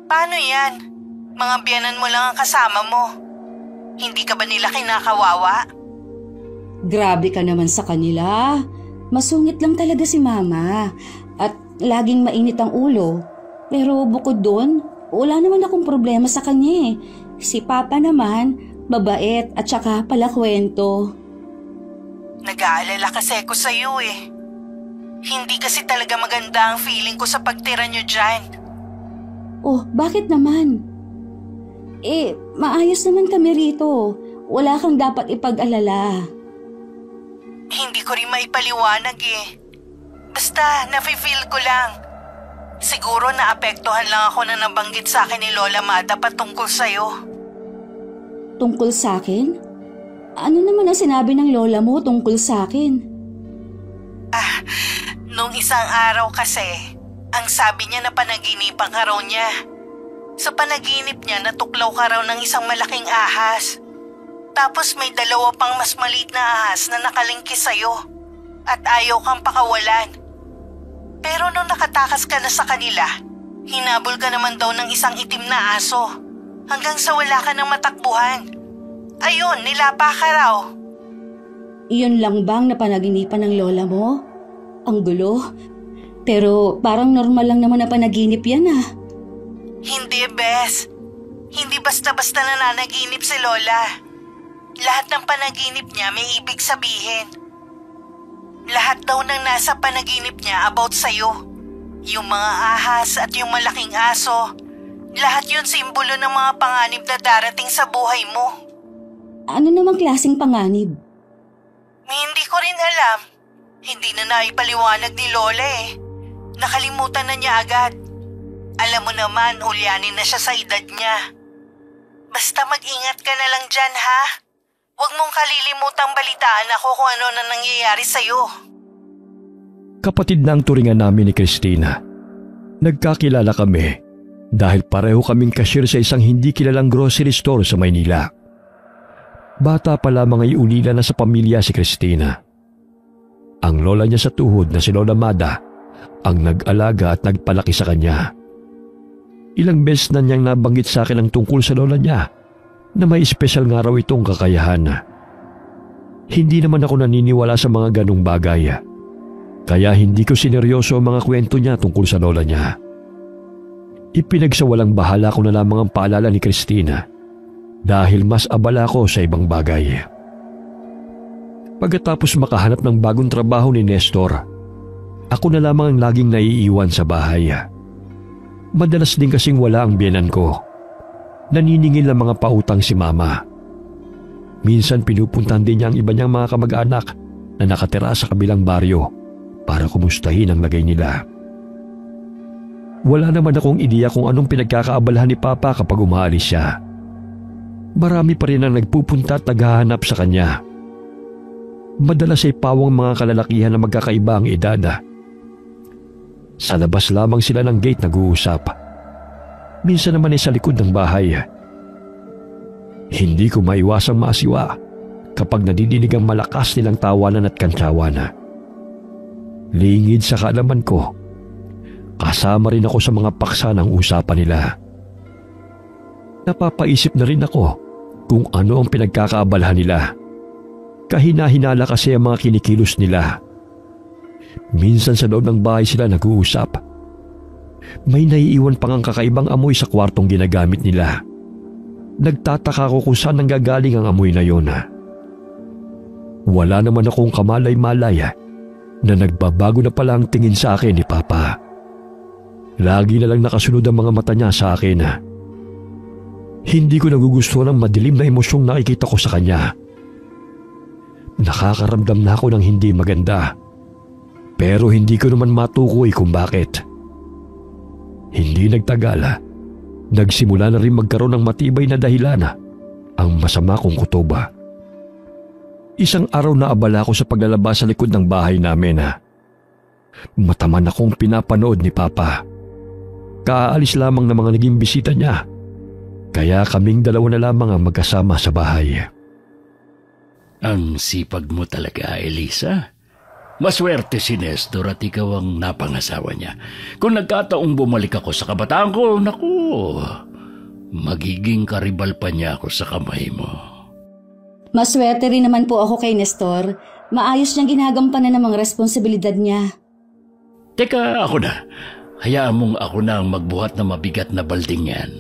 Paano yan? Mga biyanan mo lang ang kasama mo. Hindi ka ba nila kinakawawa? Grabe ka naman sa kanila. Masungit lang talaga si Mama at laging mainit ang ulo. Pero bukod doon, wala naman akong problema sa kanya eh. Si Papa naman, mabait at saka palakwento. Nag-aalala kasi ako sa'yo eh. Hindi kasi talaga maganda ang feeling ko sa pagtira nyo dyan. Oh, bakit naman? Maayos naman kami rito. Wala kang dapat ipag-alala. Hindi ko rin maipaliwanag eh. Basta, nafe-feel ko lang. Siguro naapektuhan lang ako na nabanggit sa akin ni Lola Mada patungkol sa'yo. Tungkol sa akin? Ano naman ang sinabi ng lola mo tungkol sa akin? Nung isang araw kasi, ang sabi niya na panaginipan ka raw niya. Sa panaginip niya, natuklaw ka raw ng isang malaking ahas. Tapos may dalawa pang mas maliit na ahas na nakalingkis sa'yo. At ayaw kang pakawalan. Pero nung nakatakas ka na sa kanila, hinabol ka naman daw ng isang itim na aso. Hanggang sa wala ka ng matakbuhan. Ayun, nilapa ka raw. Iyon lang bang napanaginipan ng lola mo? Ang gulo. Pero parang normal lang naman na panaginip yan ah. Hindi, Bes. Hindi basta-basta nananaginip si Lola. Lahat ng panaginip niya may ibig sabihin. Lahat daw ng nasa panaginip niya about sa'yo. Yung mga ahas at yung malaking aso. Lahat yun simbolo ng mga panganib na darating sa buhay mo. Ano namang klaseng panganib? Hindi ko rin alam. Hindi na naipaliwanag ni Lola eh. Nakalimutan na niya agad. Alam mo naman, ulyanin na siya sa edad niya. Basta mag-ingat ka na lang dyan, ha? Huwag mong kalilimutang balitaan ako kung ano na nangyayari sa'yo. Kapatid na ang turingan namin ni Christina. Nagkakilala kami dahil pareho kaming cashier sa isang hindi kilalang grocery store sa Maynila. Bata pa lamang ay ulila na sa pamilya si Christina. Ang lola niya sa tuhod na si Lola Mada ang nag-alaga at nagpalaki sa kanya. Ilang beses na niyang nabanggit sa akin ang tungkol sa lola niya na may espesyal nga raw itong kakayahan. Hindi naman ako naniniwala sa mga ganong bagay. Kaya hindi ko sineryoso ang mga kwento niya tungkol sa lola niya. Ipinagsawalang bahala ko na lamang ang paalala ni Christina dahil mas abala ko sa ibang bagay. Pagkatapos makahanap ng bagong trabaho ni Nestor, ako na lamang ang laging naiiwan sa bahay. Madalas din kasing wala ang biyenan ko. Naniningil ng mga pautang si Mama. Minsan pinupuntahan din niya ang iba niyang mga kamag-anak na nakatira sa kabilang baryo para kumustahin ang lagay nila. Wala naman akong ideya kung anong pinagkakaabalahan ni Papa kapag umaalis siya. Marami pa rin ang nagpupunta at naghahanap sa kanya. Madalas ay pawang mga kalalakihan na magkakaiba ang edad. Sa labas lamang sila ng gate nag-uusap. Minsan naman ay sa likod ng bahay. Hindi ko maiwasang maasiwa kapag nadidinig ang malakas nilang tawanan at kantsawan. Lingid sa kaalaman ko, kasama rin ako sa mga paksa ng usapan nila. Napapaisip na rin ako kung ano ang pinagkakaabalahan nila. Kahina-hinala kasi ang mga kinikilos nila. Minsan sa loob ng bahay sila nag-uusap. May naiiwan pang ang kakaibang amoy sa kwartong ginagamit nila. Nagtataka ko kung saan nanggagaling ang amoy na yun. Wala naman akong kamalay-malay na nagbabago na pala ang tingin sa akin ni Papa. Lagi na lang nakasunod ang mga mata niya sa akin. Hindi ko nagugustuhan ang madilim na emosyong nakikita ko sa kanya. Nakakaramdam na ako ng hindi maganda. Pero hindi ko naman matukoy kung bakit. Hindi nagtagal, nagsimula na rin magkaroon ng matibay na dahilan ang masama kong kutoba. Isang araw na abala ako sa paglalabas sa likod ng bahay namin. Mataman akong pinapanood ni Papa. Kaalis lamang ng mga naging bisita niya. Kaya kaming dalawa na lamang ang magkasama sa bahay. Ang sipag mo talaga, Elisa. Maswerte si Nestor at ikaw ang napangasawa niya. Kung nagkataong bumalik ako sa kabataan ko, naku, magiging karibal pa niya ako sa kamay mo. Maswerte rin naman po ako kay Nestor. Maayos niyang ginagampanan ng mga responsibilidad niya. Teka, ako na. Hayaan mong ako na ang magbuhat na mabigat na balding yan.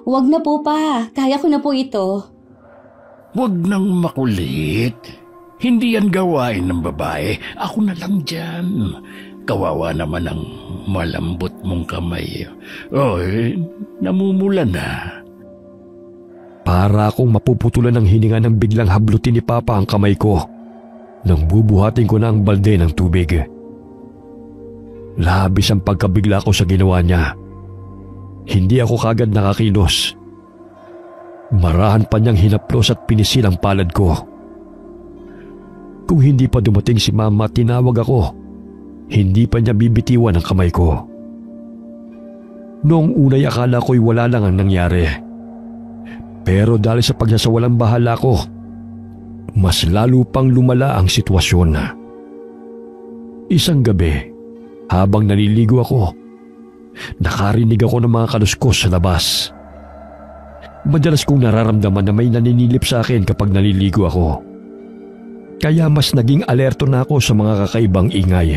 Huwag na po pa. Kaya ko na po ito. Huwag nang makulit. Hindi yan gawain ng babae. Ako na lang dyan. Kawawa naman ang malambot mong kamay. Namumula na. Para akong mapuputulan ng hininga ng biglang hablutin ni Papa ang kamay ko nang bubuhatin ko na ang balde ng tubig. Labis ang pagkabigla ko sa ginawa niya. Hindi ako kagad nakakilos. Marahan pa niyang hinaplos at pinisil ang palad ko. Kung hindi pa dumating si Mama, tinawag ako. Hindi pa niya bibitiwan ang kamay ko. Noong unay akala ko'y wala lang ang nangyari. Pero dahil sa pagsasawalang bahala ko, mas lalo pang lumala ang sitwasyon. Isang gabi, habang naliligo ako, nakarinig ako ng mga kaluskos sa labas. Madalas kong nararamdaman na may naninilip sa akin kapag naliligo ako. Kaya mas naging alerto na ako sa mga kakaibang ingay.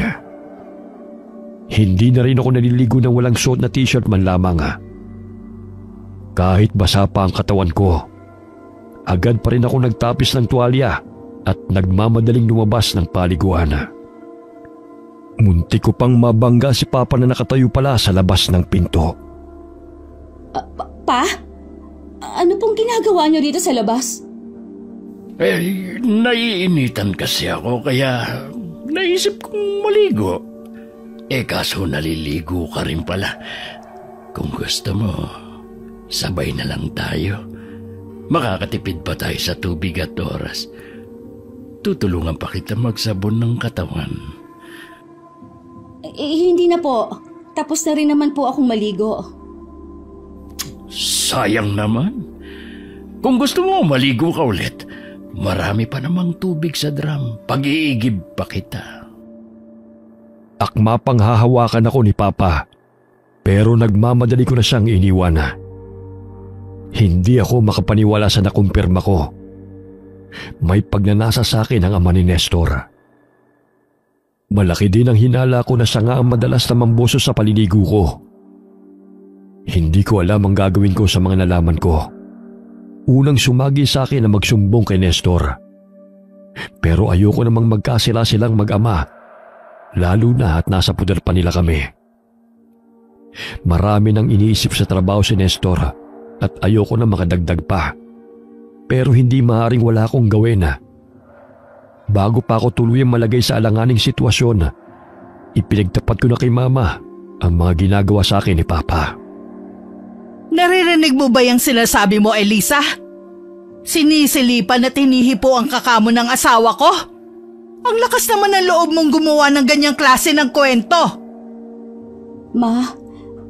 Hindi na rin ako naliligo ng walang suot na t-shirt man lamang. Kahit basa pa ang katawan ko, agad pa rin ako nagtapis ng tuwalya at nagmamadaling lumabas ng paliguan. Muntik ko pang mabangga si Papa na nakatayo pala sa labas ng pinto. Pa? Ano pong ginagawa niyo dito sa labas? Naiinitan kasi ako kaya naisip kong maligo. Kaso naliligo ka rin pala. Kung gusto mo, sabay na lang tayo. Makakatipid pa tayo sa tubig at oras. Tutulungan pa kita magsabon ng katawan. Hindi na po. Tapos na rin naman po akong maligo. Sayang naman. Kung gusto mo maligo ka ulit, marami pa namang tubig sa drum. Pag-iigib pa kita. Akma pang hahawakan ako ni Papa, pero nagmamadali ko na siyang iniwan. Hindi ako makapaniwala sa nakumpirma ko. May pagnanasa sa akin ang ama ni Nestor. Malaki din ang hinala ko na siya nga ang madalas na mamboso sa paliligo ko. Hindi ko alam ang gagawin ko sa mga nalaman ko. Unang sumagi sa akin na magsumbong kay Nestor. Pero ayoko namang magkasila silang mag-ama, lalo na at nasa puder pa nila kami. Marami nang iniisip sa trabaho si Nestor at ayoko na makadagdag pa. Pero hindi maaaring wala akong gawin. Bago pa ako tuluyang malagay sa alanganing sitwasyon, ipinagtapat ko na kay Mama ang mga ginagawa sa akin ni Papa. Naririnig mo ba yung sinasabi mo, Elisa? Sinisilipan at hinihipo ang kakamo ng asawa ko? Ang lakas naman ng loob mong gumawa ng ganyang klase ng kwento. Ma,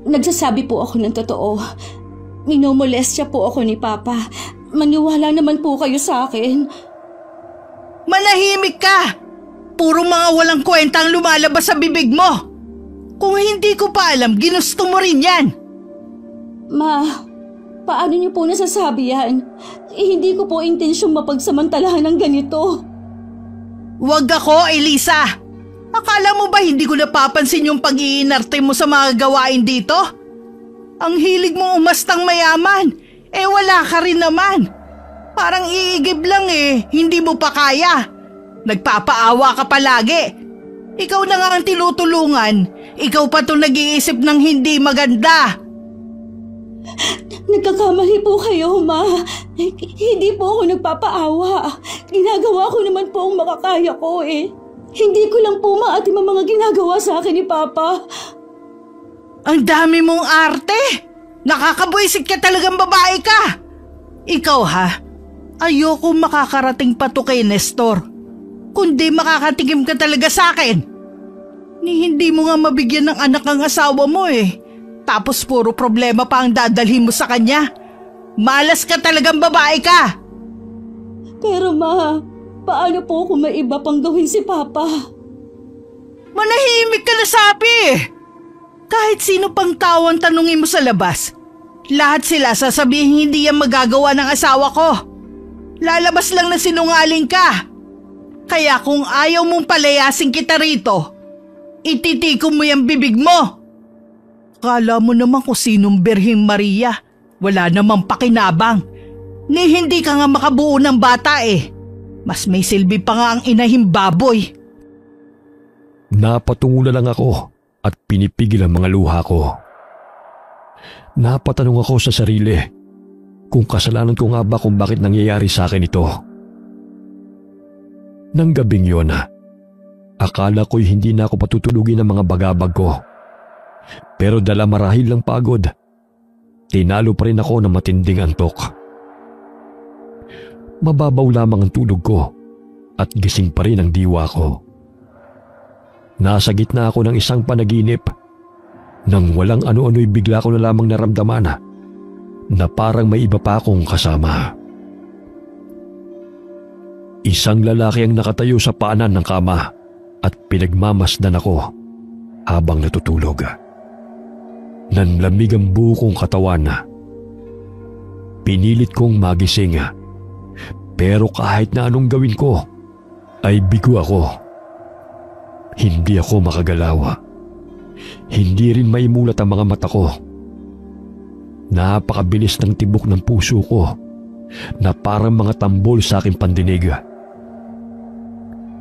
nagsasabi po ako ng totoo. Minomolestya po ako ni Papa. Maniwala naman po kayo sa akin. Manahimik ka! Puro mga walang kwentang lumalabas sa bibig mo. Kung hindi ko pa alam, ginusto mo rin yan. Ma, paano niyo po nasasabi yan? Hindi ko po intensyong mapagsamantalahan ng ganito. Huwag ako, Elisa. Akala mo ba hindi ko napapansin yung pag-iinarte mo sa mga gawain dito? Ang hilig mo umastang mayaman, wala ka rin naman. Parang iigib lang hindi mo pa kaya. Nagpapaawa ka palagi. Ikaw na nga ang tinutulungan. Ikaw pa itong nag-iisip ng hindi maganda. Nagkakamali po kayo, Ma. Hindi po ako nagpapaawa. Ginagawa ko naman po ang makakaya ko Hindi ko lang po maatim ang mga ginagawa sa akin ni Papa. Ang dami mong arte. Nakakabwisit ka talagang babae ka. Ikaw ayoko makakarating pa to kay Nestor. Kundi makakatikim ka talaga sa akin. Hindi mo nga mabigyan ng anak ang asawa mo Tapos puro problema pa ang dadalhin mo sa kanya. Malas ka talagang babae ka. Pero Ma, paano po kung may iba pang gawin si Papa? Manahimik ka na sabi. Kahit sino pang tao ang tanungin mo sa labas, lahat sila sasabihin hindi yan magagawa ng asawa ko. Lalabas lang na sinungaling ka. Kaya kung ayaw mong palayasin kita rito, ititikom mo yung bibig mo. Kala mo naman kung sinong Birheng Maria. Wala namang pakinabang. Hindi ka nga makabuo ng bata Mas may silbi pa nga ang inahing baboy. Napatungo na lang ako at pinipigil ang mga luha ko. Napatanong ako sa sarili kung kasalanan ko nga ba kung bakit nangyayari sa akin ito. Nang gabing yun, akala ko'y hindi na ako patutulugin ng mga bagabag ko. Pero dala marahil ng pagod, tinalo pa rin ako ng matinding antok. Mababaw lamang ang tulog ko at gising pa rin ang diwa ko. Nasa gitna ako ng isang panaginip nang walang ano-ano'y bigla ko na lamang naramdaman na parang may iba pa akong kasama. Isang lalaki ang nakatayo sa paanan ng kama at pinagmamasdan ako habang natutulog. Nanlamig ang buo kong katawan. Pinilit kong magising, pero kahit na anong gawin ko ay bigo ako. Hindi ako makagalaw. Hindi rin maimulat ang mga mata ko. Napakabilis ng tibok ng puso ko na parang mga tambol sa aking pandinig.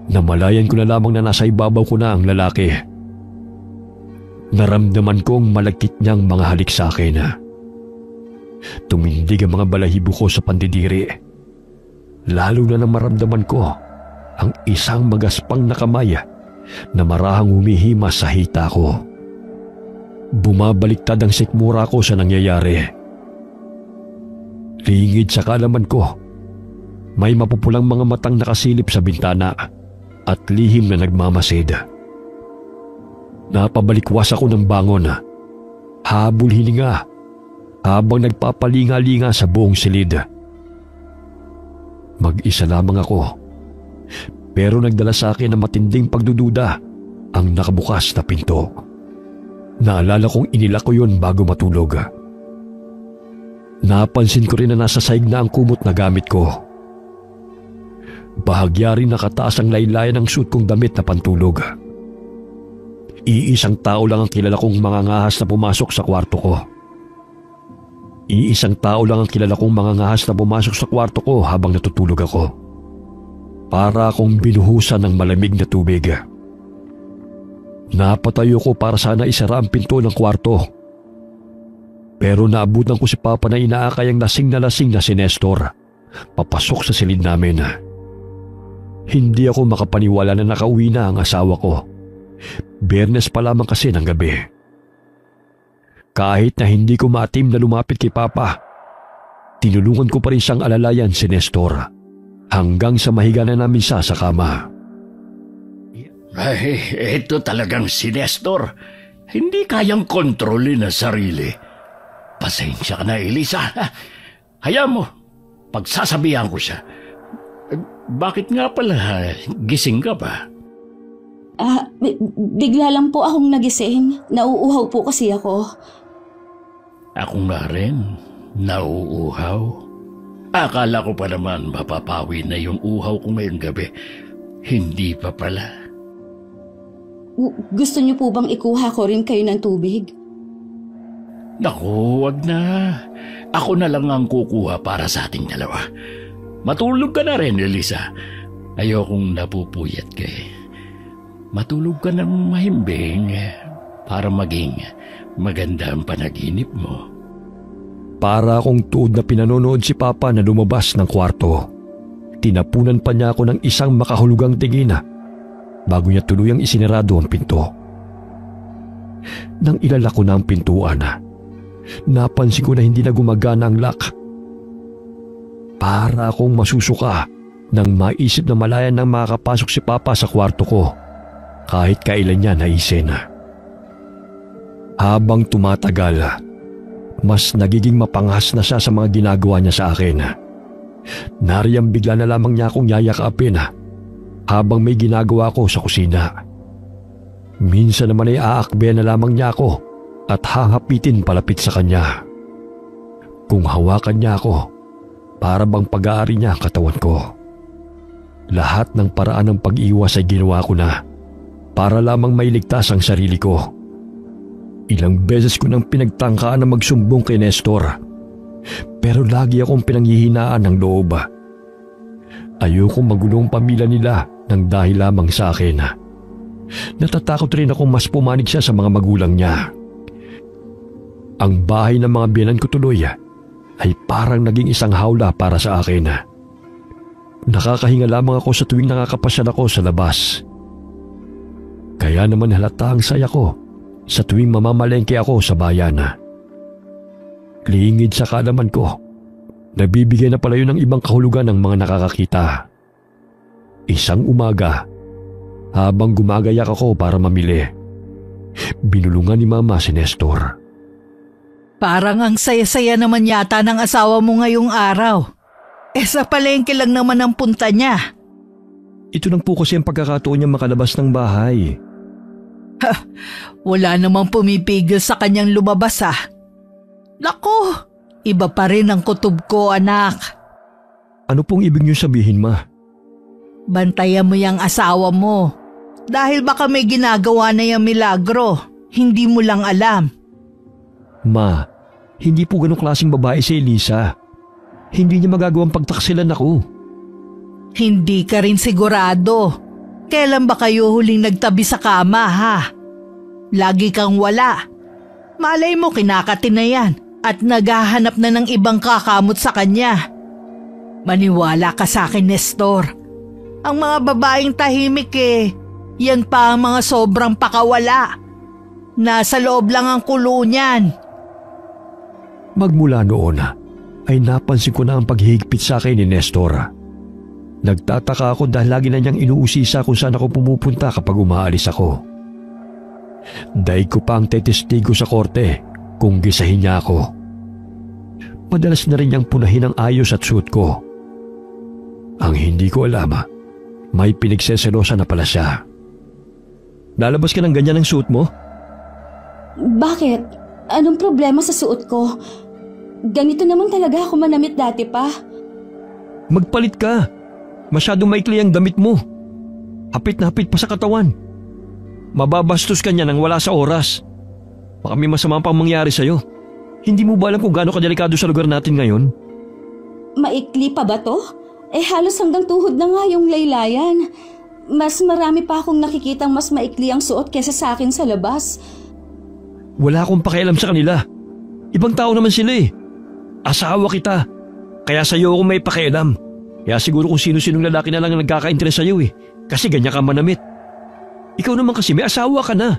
Namalayan ko na lamang na nasa ibabaw ko na ang lalaki. Naramdaman kong malagkit niyang mga halik sa akin. Tumindig ang mga balahibo ko sa pandidiri. Lalo na nang maramdaman ko ang isang magaspang na kamay na marahang humihimas sa hita ko. Bumabaliktad ang sikmura ko sa nangyayari. Lingid sa kalaman ko, may mapupulang mga matang nakasilip sa bintana at lihim na nagmamasid. Napabalikwas ako ng bangon, habol hininga habang nagpapalinga-linga sa buong silid. Mag-isa lamang ako, pero nagdala sa akin ng matinding pagdududa ang nakabukas na pinto. Naalala kong inilak ko yun bago matulog. Napansin ko rin na nasa saig na ang kumot na gamit ko. Bahagya rin nakataas ang laylayan ng suit kong damit na pantulog. Iisang tao lang ang kilala kong mangangahas na pumasok sa kwarto ko. Iisang tao lang ang kilala kong mangangahas na pumasok sa kwarto ko habang natutulog ako. Para akong binuhusan ng malamig na tubig. Napatayo ko para sana isara ang pinto ng kwarto. Pero naabutan ko si Papa na inaakay ang lasing na si Nestor papasok sa silid namin. Hindi ako makapaniwala na nakauwi na ang asawa ko. Biyernes pa lamang kasi ng gabi. Kahit na hindi ko maatim na lumapit kay Papa, tinulungan ko pa rin siyang alalayan si Nestor hanggang sa mahiga na namin siya sa kama. Ay, ito talagang si Nestor. Hindi kayang kontrolin ang sarili. Pasensya ka na, Elisa. Hayaan mo, pagsasabihan ko siya. Bakit nga pala? Gising ka ba? Bigla lang po akong nagising. Nauuhaw po kasi ako. Ako nga rin. Nauuhaw. Akala ko pa naman mapapawi na yung uhaw ko ngayong gabi. Hindi pa pala. Gusto niyo po bang ikuha ko rin kayo ng tubig? Naku, wag na. Ako na lang ang kukuha para sa ating dalawa. Matulog ka na rin, Elisa. Ayokong napupuyat ka eh. Matulog ka ng mahimbing para maging maganda ang panaginip mo. Para akong tuod na pinanonood si Papa na lumabas ng kwarto. Tinapunan pa niya ako ng isang makahulugang tingin bago niya tuluyang isinarado ang pinto. Nang ilalak ko na ang pintuan, napansin ko na hindi na gumagana ang lock. Para akong masusuka nang maisip na malaya nang makakapasok si Papa sa kwarto ko kahit kailan niya naisin. Habang tumatagal, mas nagiging mapangas na siya sa mga ginagawa niya sa akin. Nariyang bigla na lamang niya akong yayakapin habang may ginagawa ko sa kusina. Minsan naman ay aakbayan na lamang niya ako at hahapitin palapit sa kanya. Kung hawakan niya ako, para bang pag-aari niya katawan ko. Lahat ng paraan ng pag-iwas ay ginawa ko na para lamang mailigtas ang sarili ko. Ilang beses ko nang pinagtangkaan na magsumbong kay Nestor, pero lagi akong pinanghihinaan ng loob. Ayokong magulong pamilya nila ng dahil lamang sa akin. Natatakot rin akong mas pumanig siya sa mga magulang niya. Ang bahay ng mga biyenan ko tuloy ay parang naging isang hawla para sa akin. Nakakahinga lamang ako sa tuwing nakakapasyal ako sa labas. Kaya naman halata ang saya ko sa tuwing mamamalengke ako sa bayan. Lingid sa kaalaman ko, nabibigay na pala yun ng ibang kahulugan ng mga nakakakita. Isang umaga, habang gumagayak ako para mamili, binulungan ni Mama si Nestor. Parang ang saya-saya naman yata ng asawa mo ngayong araw. Sa palengke lang naman ang punta niya. Ito lang po kasi ang pagkakataon niya makalabas ng bahay. Wala namang pumipigil sa kanyang lumabas Naku, iba pa rin ang kutob ko, anak. Ano pong ibig niyo sabihin, Ma? Bantayan mo yung asawa mo. Dahil baka may ginagawa na yung milagro. Hindi mo lang alam. Ma, hindi po ganong klaseng babae si Elisa. Hindi niya magagawang pagtaksilan ako. Hindi ka rin sigurado. Kailan ba kayo huling nagtabi sa kama, Lagi kang wala. Malay mo kinakatin na yan at naghahanap na ng ibang kakamot sa kanya. Maniwala ka sa akin, Nestor. Ang mga babaeng tahimik yan pa ang mga sobrang pakawala. Nasa loob lang ang kulo niyan. Magmula noon ay napansin ko na ang paghihigpit sa akin ni Nestor. Nagtataka ako dahil lagi na niyang inuusisa kung saan ako pumupunta kapag umaalis ako. Daig ko pa ang tetestigo sa korte kung gisahin niya ako. Madalas na rin niyang punahin ang ayos at suot ko. Ang hindi ko alam, may pinagseselosa na pala siya. Lalabas ka ng ganyan ng suot mo? Bakit? Anong problema sa suot ko? Ganito naman talaga ako manamit dati pa. Magpalit ka. Masyadong maikli ang damit mo. Hapit na hapit pa sa katawan. Mababastos ka niya nang wala sa oras. Baka may masama pang mangyari sa'yo. Hindi mo ba alam kung gaano kadelikado sa lugar natin ngayon? Maikli pa ba to? Halos hanggang tuhod na nga yung laylayan. Mas marami pa akong nakikitang mas maikli ang suot kesa sa akin sa labas. Wala akong pakialam sa kanila. Ibang tao naman sila Asawa kita. Kaya sa'yo ako may pakialam. Kaya siguro kung sino-sinong lalaki na lang ang nagkaka-interes sa'yo Kasi ganyan ka manamit. Ikaw naman kasi may asawa ka na.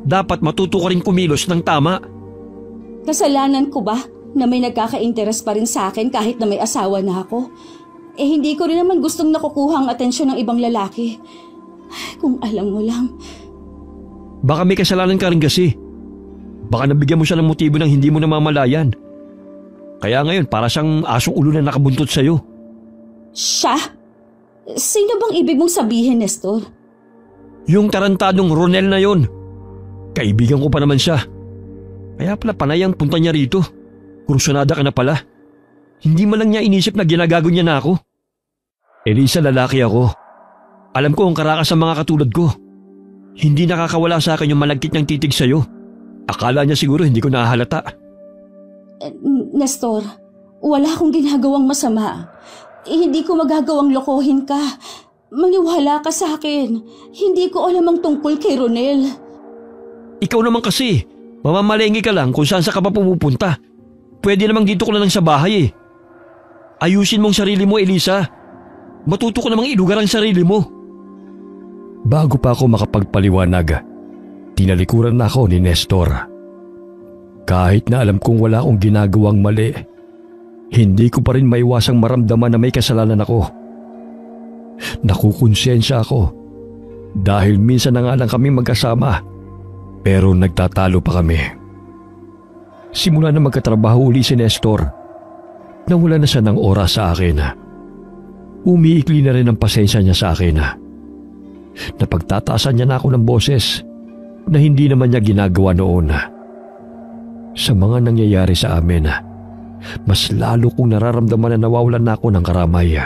Dapat matuto ka rin kumilos ng tama. Kasalanan ko ba na may nagkaka-interes pa rin sa akin kahit na may asawa na ako? Hindi ko rin naman gustong nakukuha ang atensyon ng ibang lalaki. Kung alam mo lang. Baka may kasalanan ka rin kasi. Baka nabigyan mo siya ng motibo ng hindi mo namamalayan. Kaya ngayon para siyang asong ulo na nakabuntot sa'yo. Siya? Sino bang ibig mong sabihin, Nestor? Yung tarantadong Ronel na yon. Kaibigan ko pa naman siya. Kaya pala panay ang punta niya rito. Kursunada ka na pala. Hindi man lang niya inisip na ginagago niya na ako. Elisa, lalaki ako. Alam ko ang karakas sa mga katulad ko. Hindi nakakawala sa akin yung malagkit niyang titig sa'yo. Akala niya siguro hindi ko nahahalata. Nestor, wala akong ginagawang masama. Hindi ko magagawang lokohin ka. Maniwala ka sa akin. Hindi ko alam ang tungkol kay Ronel. Ikaw naman kasi, mamamalengke ka lang kung saan sa ka pa pumupunta. Pwede namang dito ko na lang sa bahay eh. Ayusin mong sarili mo, Elisa. Matuto ko namang ilugar ang sarili mo. Bago pa ako makapagpaliwanag, tinalikuran na ako ni Nestor. Kahit na alam kong wala akong ginagawang mali, hindi ko pa rin maiwasang maramdaman na may kasalanan ako. Nakukonsensya ako dahil minsan na nga lang kami magkasama pero nagtatalo pa kami. Simula na magkatrabaho uli si Nestor, nawala na siya ng oras sa akin. Umiikli na rin ang pasensya niya sa akin. Napagtataasan niya na ako ng boses na hindi naman niya ginagawa noon. Sa mga nangyayari sa amin, mas lalo kong nararamdaman na nawawalan na ako ng karamay.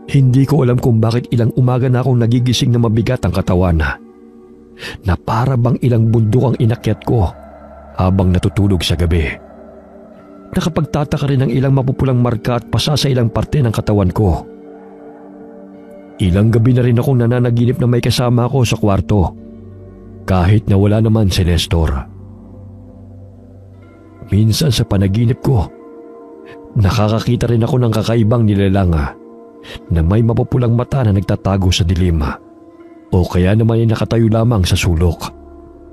Hindi ko alam kung bakit ilang umaga na akong nagigising na mabigat ang katawan, na para bang ilang bundok ang inakyat ko habang natutulog sa gabi. Nakapagtataka rin ng ilang mapupulang marka at pasa sa ilang parte ng katawan ko. Ilang gabi na rin akong nananaginip na may kasama ako sa kwarto, kahit na wala naman si Nestor. Minsan sa panaginip ko, nakakakita rin ako ng kakaibang nilalang na may mapupulang mata na nagtatago sa dilim o kaya naman ay nakatayo lamang sa sulok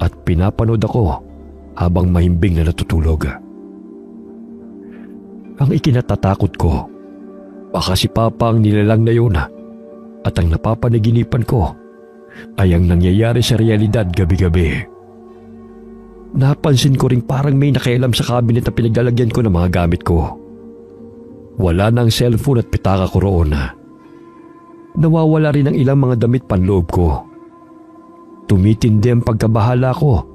at pinapanood ako habang mahimbing na natutulog. Ang ikinatatakot ko, baka si Papa ang nilalang na yun at ang napapanaginipan ko ay ang nangyayari sa realidad gabi-gabi. Napansin ko ring parang may nakialam sa cabinet na pinaglalagyan ko ng mga gamit ko. Wala na ang cellphone at pitaka ko roon. Nawawala rin ang ilang mga damit panloob ko. Tumitindi ang pagkabahala ko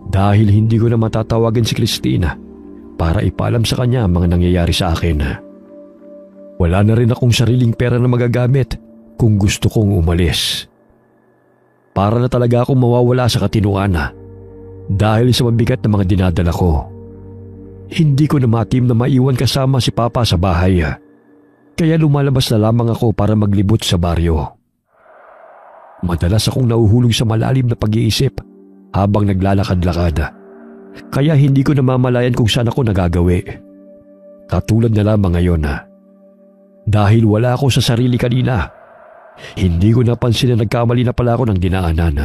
dahil hindi ko na matatawagan si Christina para ipaalam sa kanya ang mga nangyayari sa akin. Wala na rin akong sariling pera na magagamit kung gusto kong umalis. Para na talaga akong mawawala sa katinuan dahil sa mabigat na mga dinadala ko. Hindi ko na matim na maiwan kasama si Papa sa bahay, kaya lumalabas na lamang ako para maglibot sa baryo. Madalas akong nahuhulog sa malalim na pag-iisip habang naglalakad-lakad, kaya hindi ko namamalayan kung saan ako nagagawi. Katulad na lamang ngayon. Dahil wala ako sa sarili kanina, hindi ko napansin na nagkamali na pala ako ng dinaanan.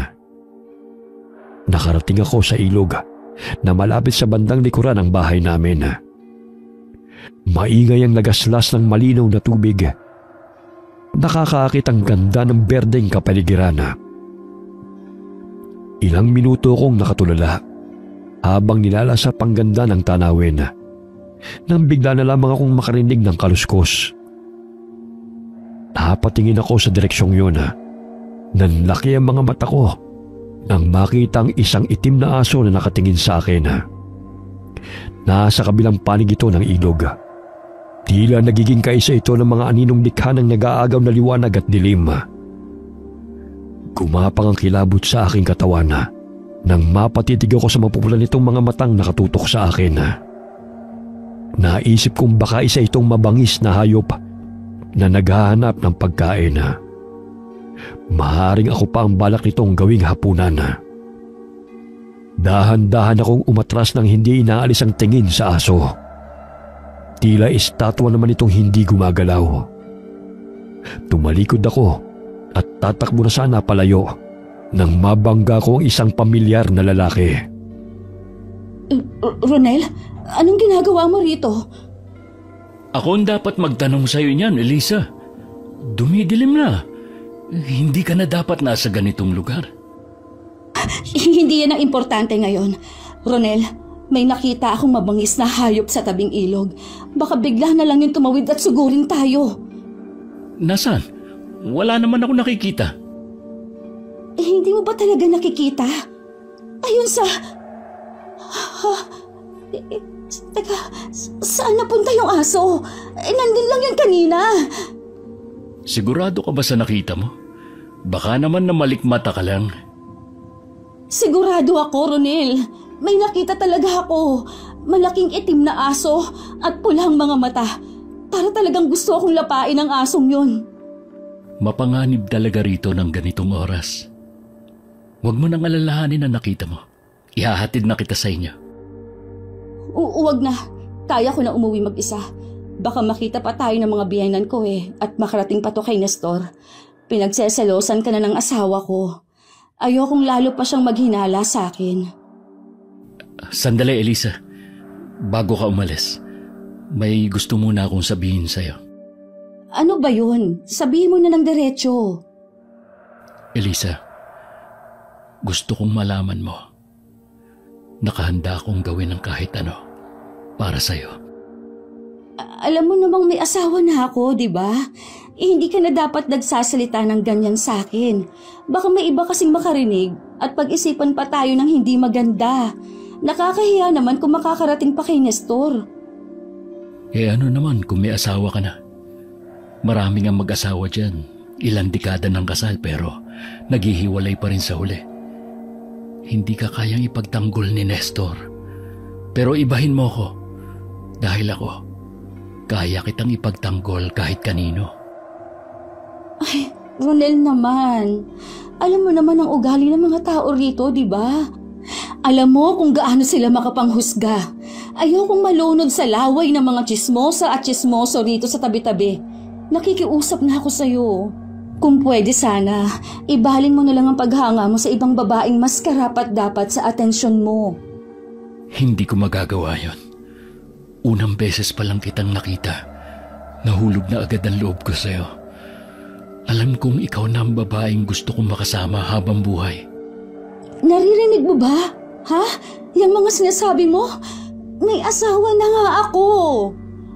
Nakarating ako sa ilog na malapit sa bandang likuran ng bahay namin. Maingay ang lagaslas ng malinaw na tubig. Nakakaakit ang ganda ng berdeng kapaligiran. Ilang minuto akong nakatulala habang nilalasap ang ganda ng tanawin nang bigla na lamang akong makarinig ng kaluskos. Napatingin ako sa direksyong yun. Nanlaki ang mga mata ko nang makita ang isang itim na aso na nakatingin sa akin. Nasa kabilang panig ito ng ilog. Tila nagiging kaisa ito ng mga aninong likha ng nag-aagaw na liwanag at dilim. Gumapang ang kilabot sa aking katawan nang mapatitig ako sa mapupulan nitong mga matang nakatutok sa akin. Naisip kong baka isa itong mabangis na hayop na naghahanap ng pagkain. Maaaring ako pa ang balak nitong gawing hapunan. Dahan-dahan akong umatras nang hindi inaalis ang tingin sa aso. Tila estatwa naman itong hindi gumagalaw. Tumalikod ako at tatakbo na sana palayo nang mabangga ko ang isang pamilyar na lalaki. Ronel, anong ginagawa mo rito? Ako ang dapat magtanong sa'yo niyan, Elisa. Dumidilim na. Hindi ka na dapat nasa ganitong lugar. Hindi yan ang importante ngayon. Ronel, may nakita akong mabangis na hayop sa tabing ilog. Baka bigla na lang yung tumawid at sugurin tayo. Nasaan? Wala naman ako nakikita. Hindi mo ba talaga nakikita? Ayun sa... Teka, saan napunta yung aso? Nandun lang yan kanina. Sigurado ka ba sa nakita mo? Baka naman na malikmata ka lang. Sigurado ako, Ronel. May nakita talaga ako. Malaking itim na aso at pulang mga mata. Para talagang gusto akong lapain ang asong yun. Mapanganib talaga rito ng ganitong oras. Huwag mo nang alalahanin na nakita mo. Ihahatid na kita sa inyo. Huwag na. Kaya ko na umuwi mag-isa. Baka makita pa tayo ng mga biyenan ko at makarating pa to kay Nestor. Pinagseselosan ka na ng asawa ko. Ayokong lalo pa siyang maghinala sa akin. Sandali, Elisa. Bago ka umalis, may gusto muna akong sabihin sa'yo. Ano ba yun? Sabihin mo na ng diretso. Elisa, gusto kong malaman mo. Nakahanda akong gawin ng kahit ano para sa'yo. Alam mo namang may asawa na ako, di ba? Hindi ka na dapat nagsasalita ng ganyan sa akin. Baka may iba kasing makarinig at pag-isipan pa tayo ng hindi maganda. Nakakahiya naman kung makakarating pa kay Nestor. Ano naman kung may asawa ka na? Maraming ang mag-asawa dyan. Ilang dekada ng kasal pero naghihiwalay pa rin sa huli. Hindi ka kayang ipagtanggol ni Nestor. Pero ibahin mo ko. Dahil ako, kaya kitang ipagtanggol kahit kanino. Ay, Ronel naman. Alam mo naman ang ugali ng mga tao rito, di ba? Alam mo kung gaano sila makapanghusga. Ayokong malunod sa laway ng mga tsismosa at tsismoso rito sa tabi-tabi. Nakikiusap na ako sa'yo. Kung pwede sana, ibaling mo na lang ang paghanga mo sa ibang babaeng mas karapat-dapat sa atensyon mo. Hindi ko magagawa yon. Unang beses pa lang kitang nakita. Nahulog na agad ang loob ko sa'yo. Alam kong ikaw na ang babaeng gusto kong makasama habang buhay. Naririnig mo ba? Ha? Yang mga sinasabi mo? May asawa na nga ako.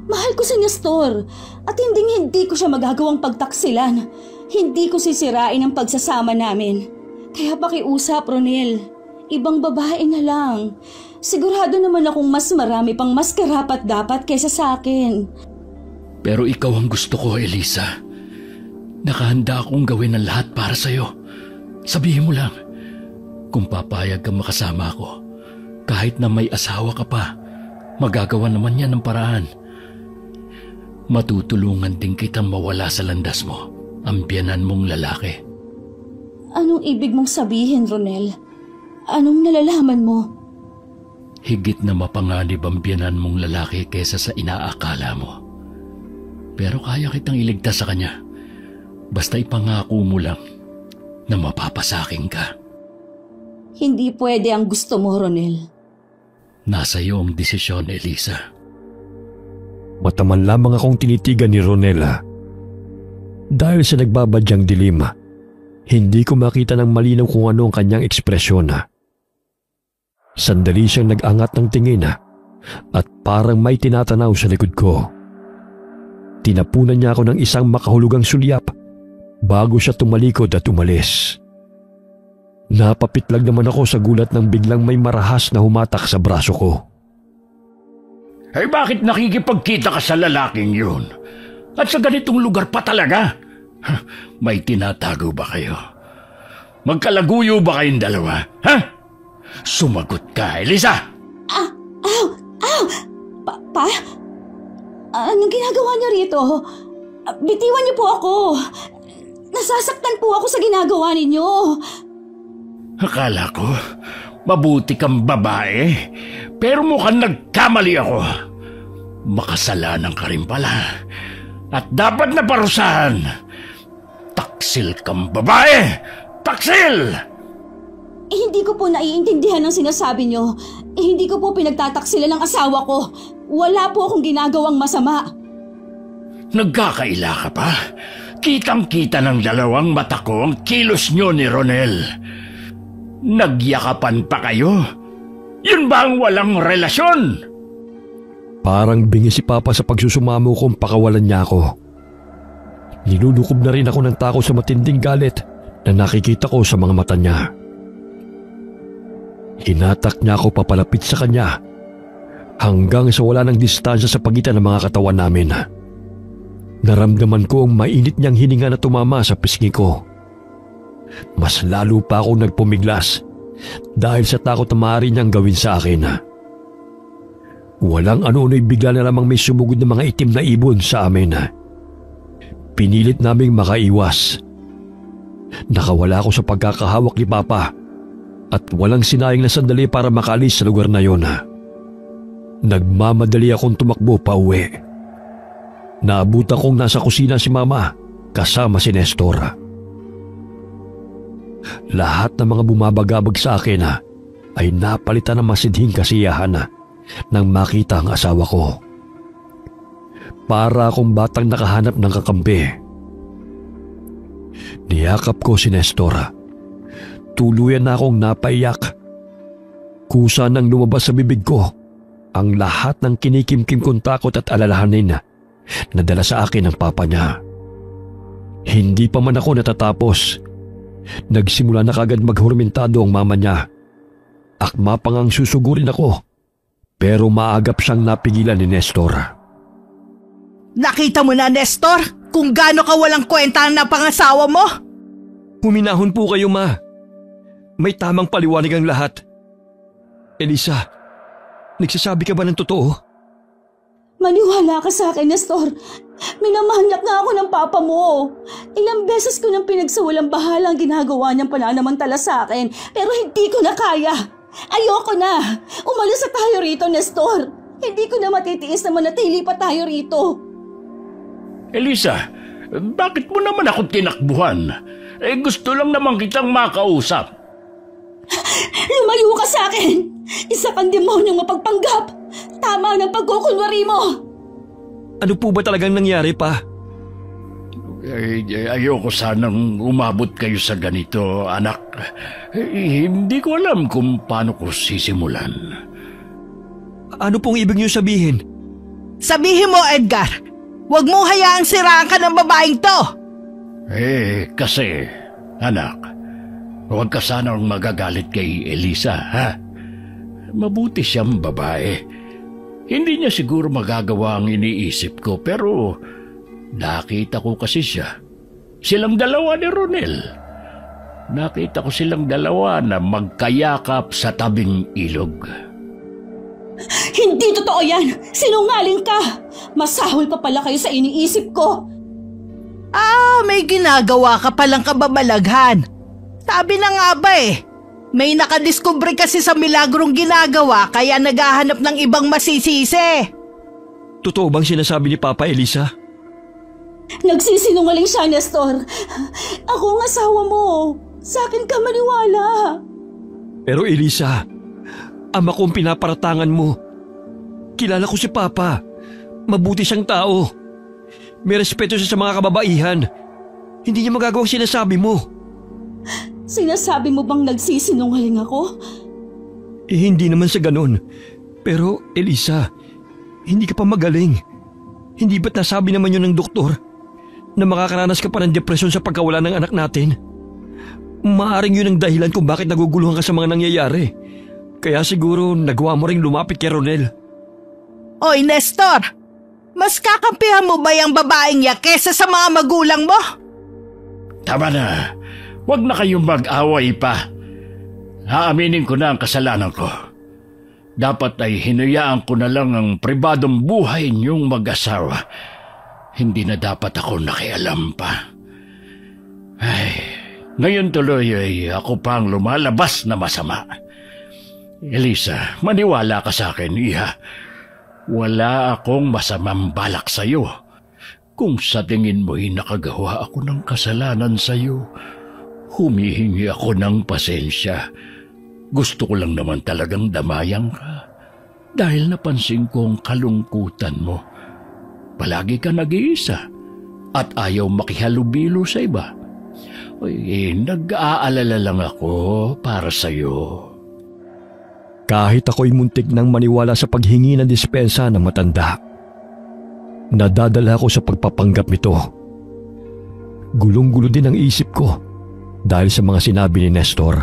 Mahal ko si Nestor at hindi ko siya magagawang pagtaksilan. Hindi ko sisirain ang pagsasama namin. Kaya pakiusap, Ronel. Ibang babae na lang. Sigurado naman akong mas marami pang mas karapat-dapat kaysa sa akin. Pero ikaw ang gusto ko, Elisa. Nakahanda akong gawin ang lahat para sa'yo. Sabihin mo lang, kung papayag kang makasama ako, kahit na may asawa ka pa, magagawa naman yan ng paraan. Matutulungan din kitang mawala sa landas mo, ang biyanan mong lalaki. Anong ibig mong sabihin, Ronel? Anong nalalaman mo? Higit na mapanganib ang biyanan mong lalaki kesa sa inaakala mo. Pero kaya kitang iligtas sa kanya. Basta ipangako mo lang na mapapasakin ka. Hindi pwede ang gusto mo, Ronel. Nasa iyo ang desisyon, Elisa. Mataman lamang akong tinitigan ni Ronela. Dahil sa nagbabadyang dilim, hindi ko makita ng malinaw kung ano ang kanyang ekspresyon. Sandali siyang nag-angat ng tingin at parang may tinatanaw sa likod ko. Tinapunan niya ako ng isang makahulugang sulyap bago siya tumalikod at umalis. Napapitlag naman ako sa gulat ng biglang may marahas na humatak sa braso ko. Ay bakit nakikipagkita ka sa lalaking yun? At sa ganitong lugar pa talaga? May tinatago ba kayo? Magkalaguyo ba kayong dalawa? Ha? Sumagot ka, Elisa! Ow! Pa? Anong ginagawa niyo rito? Bitiwan niyo po ako. Nasasaktan po ako sa ginagawa ninyo. Akala ko, mabuti kang babae, pero mukhang nagkamali ako. Makasalanan ka rin pala. At dapat na parusahan. Taksil kang babae! Taksil! Hindi ko po naiintindihan ang sinasabi niyo. Hindi ko po pinagtataksilan ng asawa ko. Wala po akong ginagawang masama. Nagkakaila ka pa? Kitang-kita ng dalawang mata ko ang kilos niyo ni Ronel. Nagyakapan pa kayo? Yun ba ang walang relasyon? Parang bingi si Papa sa pagsusumamo kong pakawalan niya ako. Nilulukob na rin ako ng takot sa matinding galit na nakikita ko sa mga mata niya. Hinatak niya ako papalapit sa kanya hanggang sa wala ng distansya sa pagitan ng mga katawan namin. Naramdaman ko ang mainit niyang hininga na tumama sa pisngi ko. Mas lalo pa ako nagpumiglas dahil sa takot na maaari niyang gawin sa akin. Walang ano-ano'y bigla na lamang may sumugod na mga itim na ibon sa amin. Pinilit naming makaiwas. Nakawala ako sa pagkakahawak ni Papa at walang sinayang na sandali para makaalis sa lugar na yon. Nagmamadali akong tumakbo pa uwi. Naabutan kong nasa kusina si Mama kasama si Nestor. Lahat ng mga bumabagabag sa akin ay napalitan ng masidhing kasiyahan nang makita ang asawa ko. Para akong batang nakahanap ng kakampi. Niyakap ko si Nestor. Tuluyan na akong napaiyak. Kusa nang lumabas sa bibig ko ang lahat ng kinikimkim kong takot at alalahanin na dala sa akin ng papa niya. Hindi pa man ako natatapos. Nagsimula na kagad maghurmentado ang mama niya. Akma pang ang susugurin ako, pero maagap siyang napigilan ni Nestor. Nakita mo na, Nestor, kung gaano ka walang kwenta na pangasawa mo? Huminahon po kayo, Ma. May tamang paliwanag ang lahat. Elisa, nagsasabi ka ba ng totoo? Maniwala ka sa akin, Nestor. Minamahal nga ako ng papa mo. Ilang beses ko nang pinagsawalang bahala ang ginagawa niyang pananamantala sa akin, pero hindi ko na kaya. Ayoko na. Umalis na tayo rito, Nestor. Hindi ko na matitiis na manatili pa tayo rito. Elisa, bakit mo naman ako tinakbuhan? Gusto lang naman kitang makausap. Lumayo ka sa akin! Isa kang demonyong mapagpanggap! Tama ng pagkukunwari mo! Ano po ba talagang nangyari, Pa? Ayoko sanang umabot kayo sa ganito, anak. Hindi ko alam kung paano ko sisimulan. Ano pong ibig niyo sabihin? Sabihin mo, Edgar, huwag mo hayaang siraan ka ng babaeng to! Kasi, anak, huwag ka sanang magagalit kay Elisa, ha? Mabuti siyang babae. Hindi niya siguro magagawa ang iniisip ko, pero nakita ko kasi siya. Silang dalawa ni Ronel. Nakita ko silang dalawa na magkayakap sa tabing ilog. Hindi totoo yan! Sinungaling ka! Masahol pa pala kayo sa iniisip ko! May ginagawa ka palang kababalaghan. Sabi na nga ba may nakadiskubre kasi sa milagrong ginagawa kaya naghahanap ng ibang masisisi. Totoo bang sinasabi ni Papa, Elisa? Nagsisinungaling siya, Nestor. Ako ang asawa mo. Sa akin ka maniwala. Pero Elisa, ama kong pinaparatangan mo. Kilala ko si Papa. Mabuti siyang tao. May respeto siya sa mga kababaihan. Hindi niya magagawa ang sinasabi mo. Sinasabi mo bang nagsisinungaling ako? Hindi naman sa ganun. Pero Elisa, hindi ka pa magaling. Hindi ba't nasabi naman yun ng doktor na makakaranas ka pa ng depresyon sa pagkawala ng anak natin? Maaring yun ang dahilan kung bakit naguguluhan ka sa mga nangyayari. Kaya siguro nagawa mo ring lumapit kay Ronel. Oy, Nestor! Mas kakampihan mo ba yung babaeng niya kesa sa mga magulang mo? Tama na. Huwag na kayong mag-away pa. Haaminin ko na ang kasalanan ko. Dapat ay hinayaan ko na lang ang pribadong buhay niyong mag-asawa. Hindi na dapat ako nakialam pa. Ngayon tuloy ay ako pang lumalabas na masama. Elisa, maniwala ka sa akin, iha. Wala akong masamang balak sa iyo. Kung sa tingin mo'y nakagawa ako ng kasalanan sa iyo, humihingi ako ng pasensya. Gusto ko lang naman talagang damayan ka. Dahil napansin ko ang kalungkutan mo. Palagi ka nag-iisa at ayaw makihalubilo sa iba. Nag-aalala lang ako para sa iyo. Kahit ako'y muntik nang maniwala sa paghingi ng dispensa ng matanda, nadadala ko sa pagpapanggap nito. Gulong-gulo din ang isip ko dahil sa mga sinabi ni Nestor.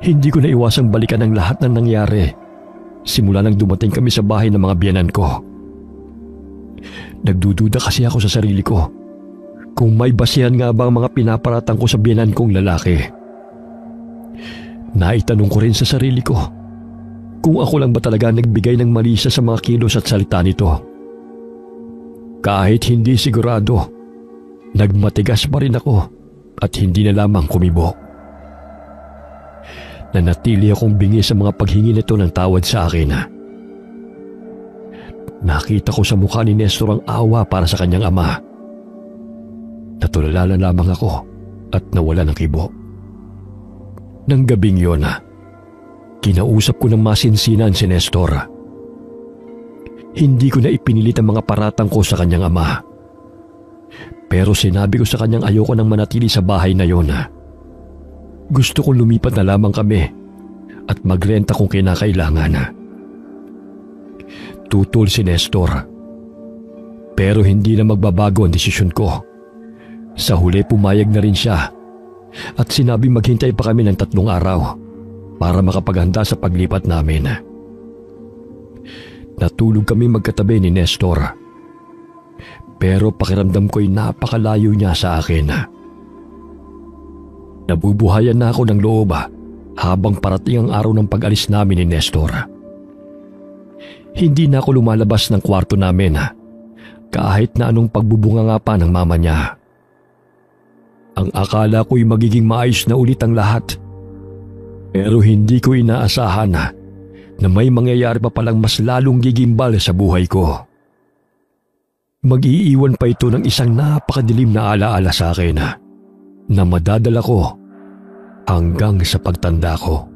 Hindi ko na iwasang balikan ang lahat ng nangyari simula nang dumating kami sa bahay ng mga biyenan ko. Nagdududa kasi ako sa sarili ko kung may basihan nga ba ang mga pinaparatang ko sa biyenan kong lalaki. Naitanong ko rin sa sarili ko kung ako lang ba talaga nagbigay ng mali sa mga kilos at salita nito. Kahit hindi sigurado, nagmatigas pa rin ako at hindi na lamang kumibo. Nanatili akong bingi sa mga paghingi nito ng tawad sa akin. Nakita ko sa mukha ni Nestor ang awa para sa kanyang ama. Natulala na lamang ako at nawala ng kibo. Nang gabing yon, kinausap ko ng masinsinan si Nestor. Hindi ko na ipinilit ang mga paratang ko sa kanyang ama. Pero sinabi ko sa kanyang ayoko nang manatili sa bahay na yon. Gusto kong lumipat na lamang kami at magrenta kung kinakailangan. Tutol si Nestor. Pero hindi na magbabago ang desisyon ko. Sa huli pumayag na rin siya at sinabi maghintay pa kami ng 3 araw para makapaghanda sa paglipat namin. Natulog kami magkatabi ni Nestor. Pero pakiramdam ko'y napakalayo niya sa akin. Nabubuhayan na ako ng loob habang parating ang araw ng pag-alis namin ni Nestor. Hindi na ako lumalabas ng kwarto namin kahit na anong pagbubunga nga pa ng mama niya. Ang akala ko'y magiging maayos na ulit ang lahat. Pero hindi ko inaasahan na may mangyayari pa palang mas lalong gigimbal sa buhay ko. Mag-iiwan pa ito ng isang napakadilim na alaala sa akin na madadala ko hanggang sa pagtanda ko.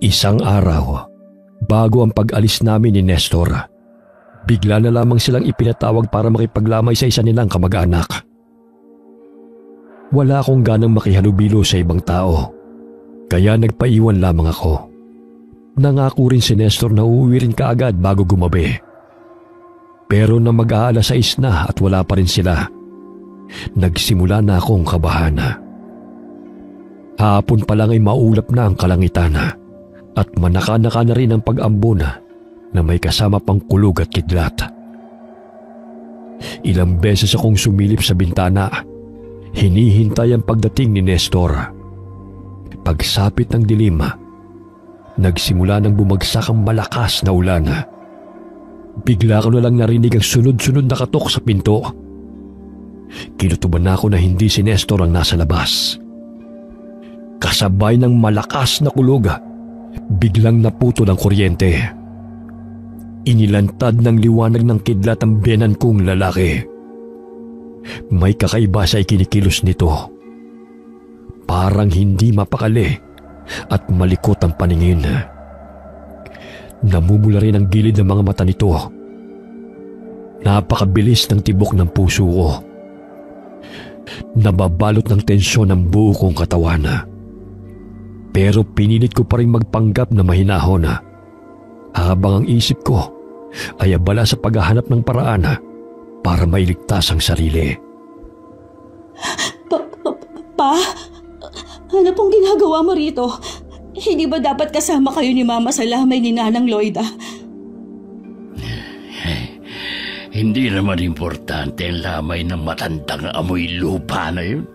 Isang araw, bago ang pag-alis namin ni Nestor, bigla na lamang silang ipinatawag para makipaglamay sa isa nilang kamag-anak. Wala akong ganang makihalubilo sa ibang tao, kaya nagpaiwan lamang ako. Nangako rin si Nestor na uuwi rin kaagad bago gumabi. Pero na mag-aalas 6 na at wala pa rin sila, nagsimula na akong kabahan. Hapon pa lang ay maulap na ang kalangitan at manaka-naka na rin ang pag-ambon na may kasama pang kulog at kidlat. Ilang beses akong sumilip sa bintana, hinihintay ang pagdating ni Nestor. Pagsapit ng dilim, nagsimula nang bumagsak ang malakas na ulan. Bigla ko na lang narinig ang sunod-sunod na katok sa pinto. Kinutuban ako na hindi si Nestor ang nasa labas. Kasabay ng malakas na kulog, biglang naputol ang kuryente. Inilantad ng liwanag ng kidlat ang biyenan kong lalaki. May kakaiba sa ikinikilos nito. Parang hindi mapakali at malikot ang paningin. Namumula rin ang gilid ng mga mata nito. Napakabilis ng tibok ng puso ko. Nababalot ng tensyon ang buo kong katawan. Pero pinilit ko pa rin magpanggap na mahinahon habang ang isip ko ay abala sa paghahanap ng paraan para mailigtas ang sarili. Pa? Ano pong ginagawa mo rito? Hindi ba dapat kasama kayo ni Mama sa lamay ni Nanang Loida? Hindi naman importante ang lamay ng matandang amoy lupa na yun.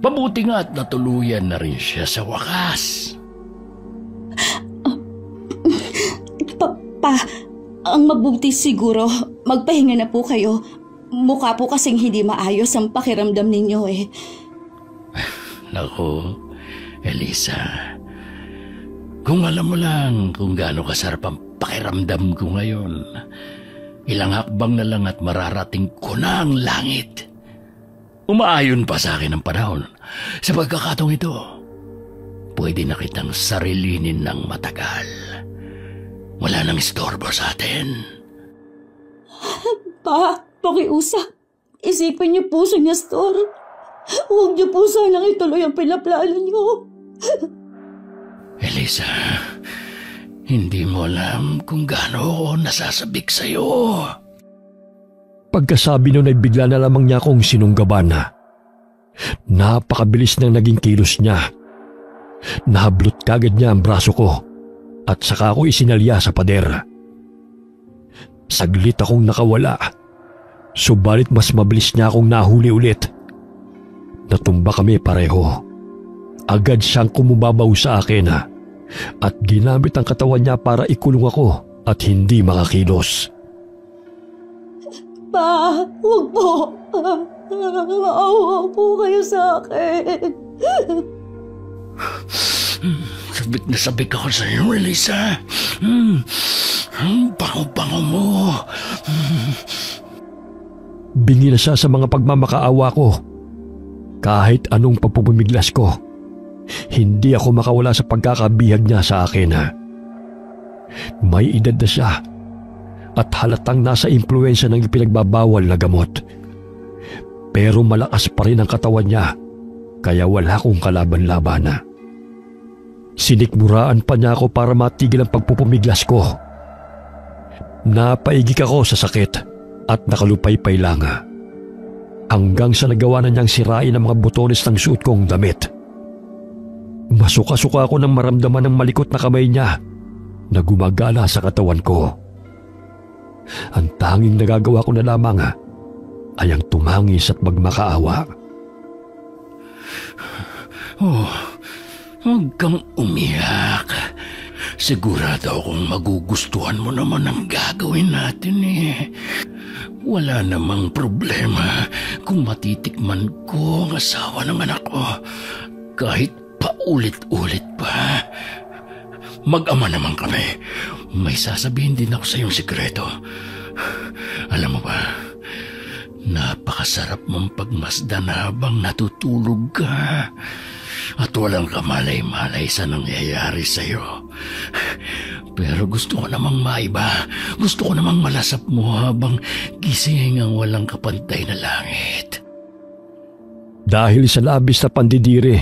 Mabuti nga at natuluyan na rin siya sa wakas. Pa, ang mabuti siguro, magpahinga na po kayo. Mukha po kasing hindi maayos ang pakiramdam ninyo eh. Naku, Elisa, kung alam mo lang kung gaano kasarap ang pakiramdam ko ngayon, ilang hakbang na lang at mararating ko na ang langit. Umaayon pa sa akin ang panahon. Sa pagkakataong ito, pwede na kitang sarilinin ng matagal. Wala nang istorbo sa atin. Pa, pakiusap. Isipin niyo po si Nestor. Huwag niyo po sanang ituloy ang pinaplano niyo. Elisa, hindi mo alam kung gaano ako nasasabik sa'yo. Pagkasabi nun ay bigla na lamang niya akong sinunggaban. Napakabilis ng naging kilos niya. Nahablot kagad niya ang braso ko at saka ako isinalya sa pader. Saglit akong nakawala, subalit mas mabilis niya akong nahuli ulit. Natumba kami pareho. Agad siyang kumubabaw sa akin at ginamit ang katawan niya para ikulong ako at hindi makakilos. Pa, huwag po. Maawa po kayo sa akin. Sabik na sabik ako sa iyo, Elisa. Bango-bango mo. Bingi na siya sa mga pagmamakaawa ko. Kahit anong pagpupumiglas ko, hindi ako makawala sa pagkakabihag niya sa akin. May edad na siya at halatang nasa impluensya ng ipinagbabawal na gamot. Pero malakas pa rin ang katawan niya, kaya wala akong kalaban-laban. Sinikmuraan pa niya ako para matigil ang pagpupumiglas ko. Napaigik ako sa sakit at nakalupaypay lang. Hanggang sa nagawa na niyang sirain ang mga botones ng suot kong damit. Masuka-suka ako nang maramdaman ng malikot na kamay niya na gumagala sa katawan ko. Ang tanging nagagawa ko na lamang ay ang tumangis at magmakaawa. Oh, huwag kang umiyak. Sigurado akong magugustuhan mo naman ang gagawin natin eh. Wala namang problema kung matitikman ko ang asawa ng anak ko. Kahit paulit-ulit pa. Mag-ama naman kami. May sasabihin din ako sa iyong sikreto. Alam mo ba, napakasarap mong pagmasdan habang natutulog ka. At walang kamalay-malay sa nangyayari sa iyo. Pero gusto ko namang maiba. Gusto ko namang malasap mo habang gising ang walang kapantay na langit. Dahil sa labis na pandidiri,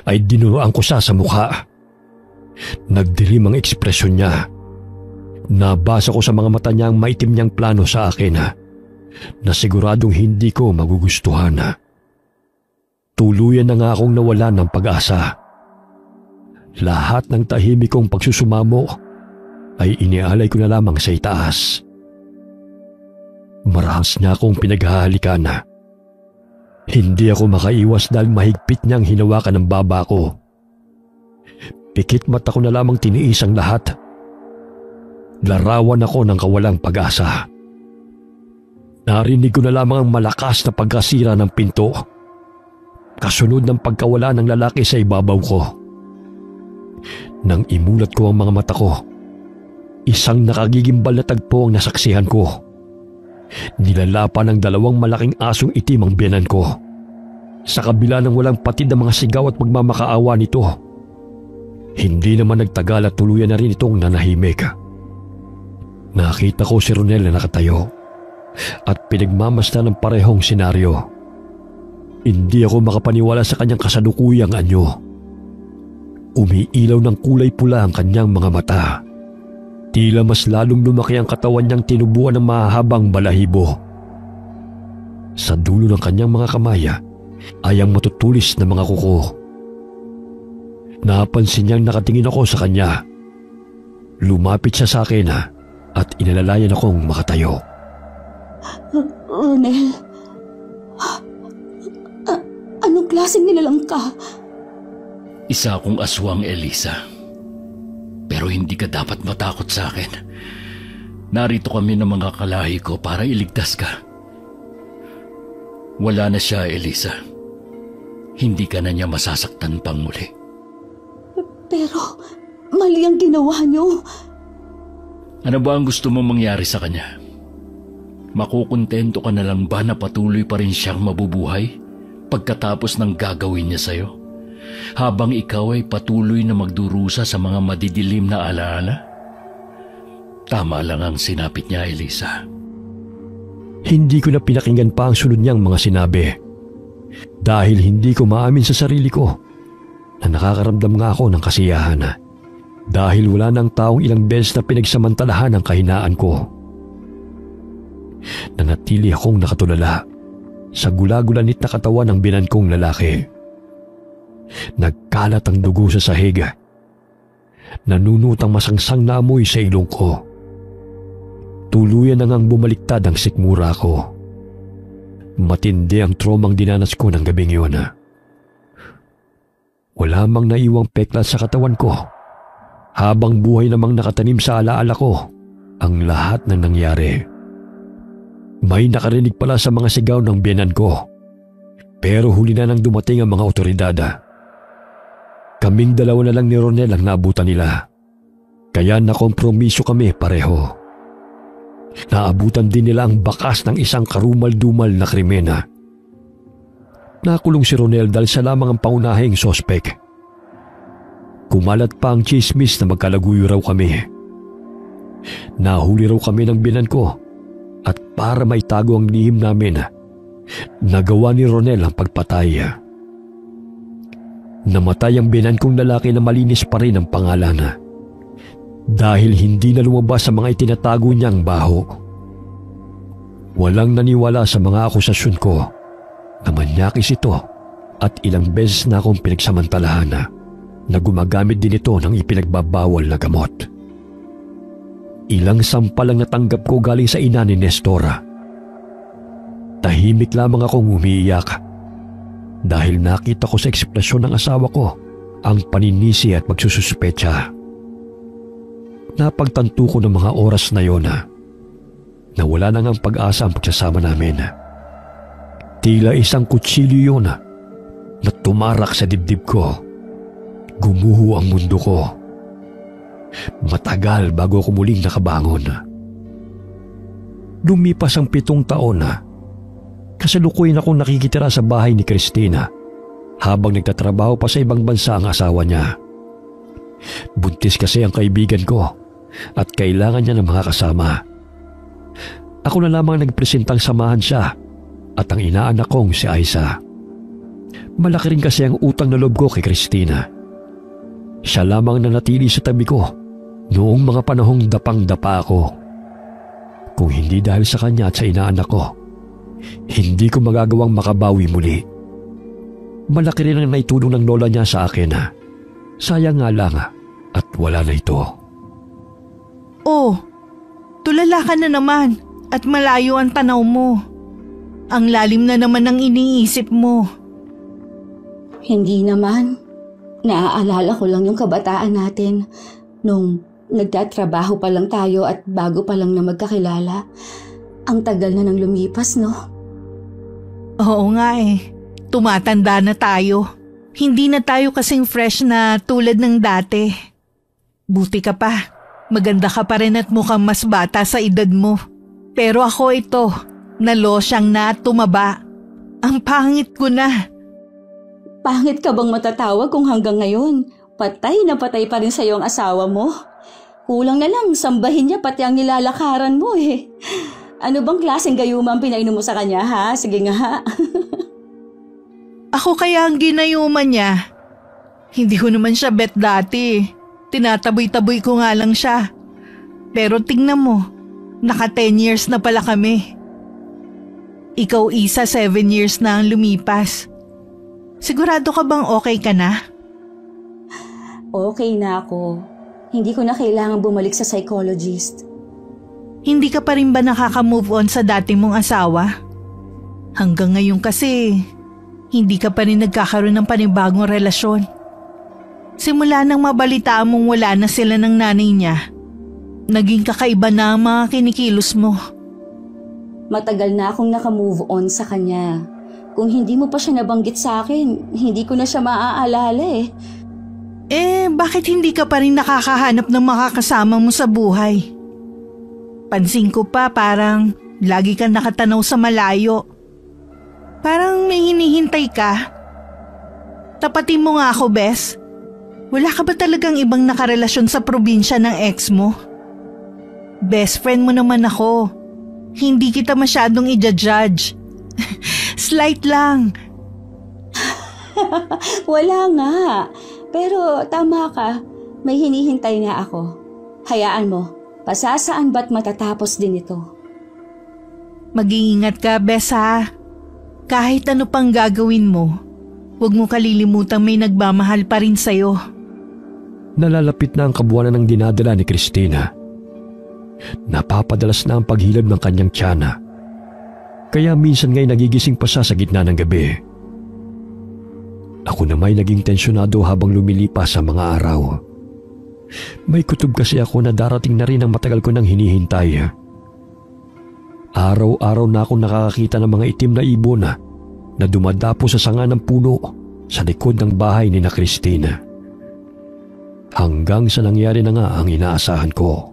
ay dinuroan ko siya sa mukha. Nagdilim ang ekspresyon niya. Nabasa ko sa mga mata niya ang maitim niyang plano sa akin na siguradong hindi ko magugustuhan. Tuluyan na nga akong nawalan ng pag-asa. Lahat ng tahimik kong pagsusumamo ay inialay ko na lamang sa itaas. Marahas niya akong pinaghahalikan. Hindi ako makaiwas dahil mahigpit niyang hinawakan ang baba ko. Pikit mata ko na lamang tiniis ang lahat. Larawan ako ng kawalang pag-asa. Narinig ko na lamang ang malakas na pagkasira ng pinto. Kasunod ng pagkawala ng lalaki sa ibabaw ko. Nang imulat ko ang mga mata ko, isang nakagigimbal na tagpo ang nasaksihan ko. Nilalapan ng dalawang malaking asong itim ang biyanan ko. Sa kabila ng walang patid na mga sigaw at pagmamakaawa nito, hindi naman nagtagal at tuluyan na rin itong nanahimik. Nakita ko si Ronel na nakatayo at pinagmamasdan ng parehong senaryo. Hindi ako makapaniwala sa kanyang kasalukuyang anyo. Umiilaw ng kulay pula ang kanyang mga mata. Tila mas lalong lumaki ang katawan niyang tinubuan ng mahahabang balahibo. Sa dulo ng kanyang mga kamay ay ang matutulis na mga kuko. Napansin niyang nakatingin ako sa kanya. Lumapit siya sa akin at inalalayan akong makatayo. Ronel, anong klaseng nilalang ka? Isa akong aswang, Elisa. Pero hindi ka dapat matakot sa akin. Narito kami ng mga kalahi ko para iligtas ka. Wala na siya, Elisa. Hindi ka na niya masasaktan pang muli. Pero mali ang ginawa niyo. Ano ba ang gusto mong mangyari sa kanya? Makukontento ka na lang ba na patuloy pa rin siyang mabubuhay pagkatapos ng gagawin niya sa'yo? Habang ikaw ay patuloy na magdurusa sa mga madidilim na alaala? Tama lang ang sinapit niya, Elisa. Hindi ko na pinakinggan pa ang sunod niyang mga sinabi. Dahil hindi ko maamin sa sarili ko na nakakaramdam nga ako ng kasiyahan. Dahil wala nang taong ilang beses na pinagsamantalahan ang kahinaan ko. Nanatili akong nakatulala sa gulagulanit na katawan ng binan kong lalaki. Nagkalat ang dugo sa sahig. Nanunot ang masangsang na amoy sa ilong ko. Tuluyan na ngang bumaliktad ang sikmura ko. Matindi ang traumang dinanas ko ng gabing yun. Wala mang naiwang peklat sa katawan ko. Habang buhay namang nakatanim sa alaala ko ang lahat ng nangyari. May nakarinig pala sa mga sigaw ng biyenan ko. Pero huli na nang dumating ang mga otoridad. Kaming dalawa na lang ni Ronel ang naabutan nila. Kaya nakompromiso kami pareho. Naabutan din nila ang bakas ng isang karumal-dumal na krimen. Nakulong si Ronel dahil sa lamang ang paunahing sospek. Kumalat pa ang chismis na magkalaguyo raw kami. Nahuli raw kami ng binan ko at para maitago ang lihim namin, nagawa ni Ronel ang pagpatay. Namatay ang binan kong lalaki na malinis pa rin ang pangalan dahil hindi na lumabas sa mga itinatago niyang baho. Walang naniwala sa mga akusasyon ko na manyakis ito at ilang beses na akong pinagsamantalahan na gumagamit din ito ng ipinagbabawal na gamot. Ilang sampal ang natanggap ko galing sa ina ni Nestor. Tahimik lamang akong umiiyak dahil nakita ko sa ekspresyon ng asawa ko ang paninisi at magsususpecha. Napagtanto ko ng mga oras na yon na wala nang ang pag-asa ang pagsasama namin. Tila isang kutsilyo yun na tumarak sa dibdib ko. Gumuho ang mundo ko. Matagal bago ako muling nakabangon. Lumipas ang 7 taon kasalukuyan akong nakikitira sa bahay ni Christina habang nagtatrabaho pa sa ibang bansa ang asawa niya. Buntis kasi ang kaibigan ko at kailangan niya ng mga kasama. Ako na lamang nagpresentang samahan siya at ang inaanak kong si Aiza. Malaki rin kasi ang utang na loob ko kay Christina. Siya lamang nanatili sa tabi ko noong mga panahong dapang-dapa ako. Kung hindi dahil sa kanya at sa inaanak ko, hindi ko magagawang makabawi muli. Malaki rin ang naitulong ng lola niya sa akin. Sayang nga lang at wala na ito. Oh, tulala ka na naman at malayo ang tanaw mo. Ang lalim na naman ng iniisip mo. Hindi naman. Naaalala ko lang yung kabataan natin nung nagtatrabaho pa lang tayo at bago pa lang na magkakilala. Ang tagal na nang lumipas, no? Oo nga eh. Tumatanda na tayo. Hindi na tayo kasing fresh na tulad ng dati. Buti ka pa. Maganda ka pa rin at mukhang mas bata sa edad mo. Pero ako ito, nalosyang na tumaba. Ang pangit ko na. Pangit ka bang matatawag kung hanggang ngayon patay na patay pa rin sa'yo ang asawa mo? Kulang na lang sambahin niya pati ang nilalakaran mo eh. Ano bang klaseng gayuma ang pinainom mo sa kanya ha? Sige nga. Ako kaya ang ginayuman niya. Hindi ko naman siya bet dati. Tinataboy-taboy ko nga lang siya. Pero tingnan mo, naka 10 years na pala kami. Ikaw Isa 7 years na ang lumipas. Sigurado ka bang okay ka na? Okay na ako. Hindi ko na kailangan bumalik sa psychologist. Hindi ka pa rin ba nakaka-move on sa dati mong asawa? Hanggang ngayon kasi, hindi ka pa rin nagkakaroon ng panibagong relasyon. Simula nang mabalitaan mong wala na sila ng nanay niya, naging kakaiba na ang mga kinikilos mo. Matagal na akong naka-move on sa kanya. Kung hindi mo pa siya nabanggit sa akin, hindi ko na siya maaalala eh. Bakit hindi ka pa rin nakakahanap ng makakasama mo sa buhay? Pansin ko pa parang lagi kang nakatanaw sa malayo. Parang may hinihintay ka. Tapatin mo nga ako, Bes. Wala ka ba talagang ibang nakarelasyon sa probinsya ng ex mo? Best friend mo naman ako. Hindi kita masyadong i-judge. Slight lang. Wala nga. Pero tama ka, may hinihintay nga ako. Hayaan mo, pasasaan ba't matatapos din ito? Mag-iingat ka, Bes, ha? Kahit ano pang gagawin mo, huwag mo kalilimutang may nagmamahal pa rin sa'yo. Nalalapit na ang kabuwanan ng dinadala ni Christina. Napapadalas na ang paghilab ng kanyang tiyana. Kaya minsan nga'y nagigising pa siya sa gitna ng gabi. Ako na may naging tensyonado habang lumilipas sa mga araw. May kutob kasi ako na darating na rin ang matagal ko nang hinihintay. Araw-araw na akong nakakakita ng mga itim na ibon na dumadapo sa sanga ng puno sa likod ng bahay ni na Christina. Hanggang sa nangyari na nga ang inaasahan ko.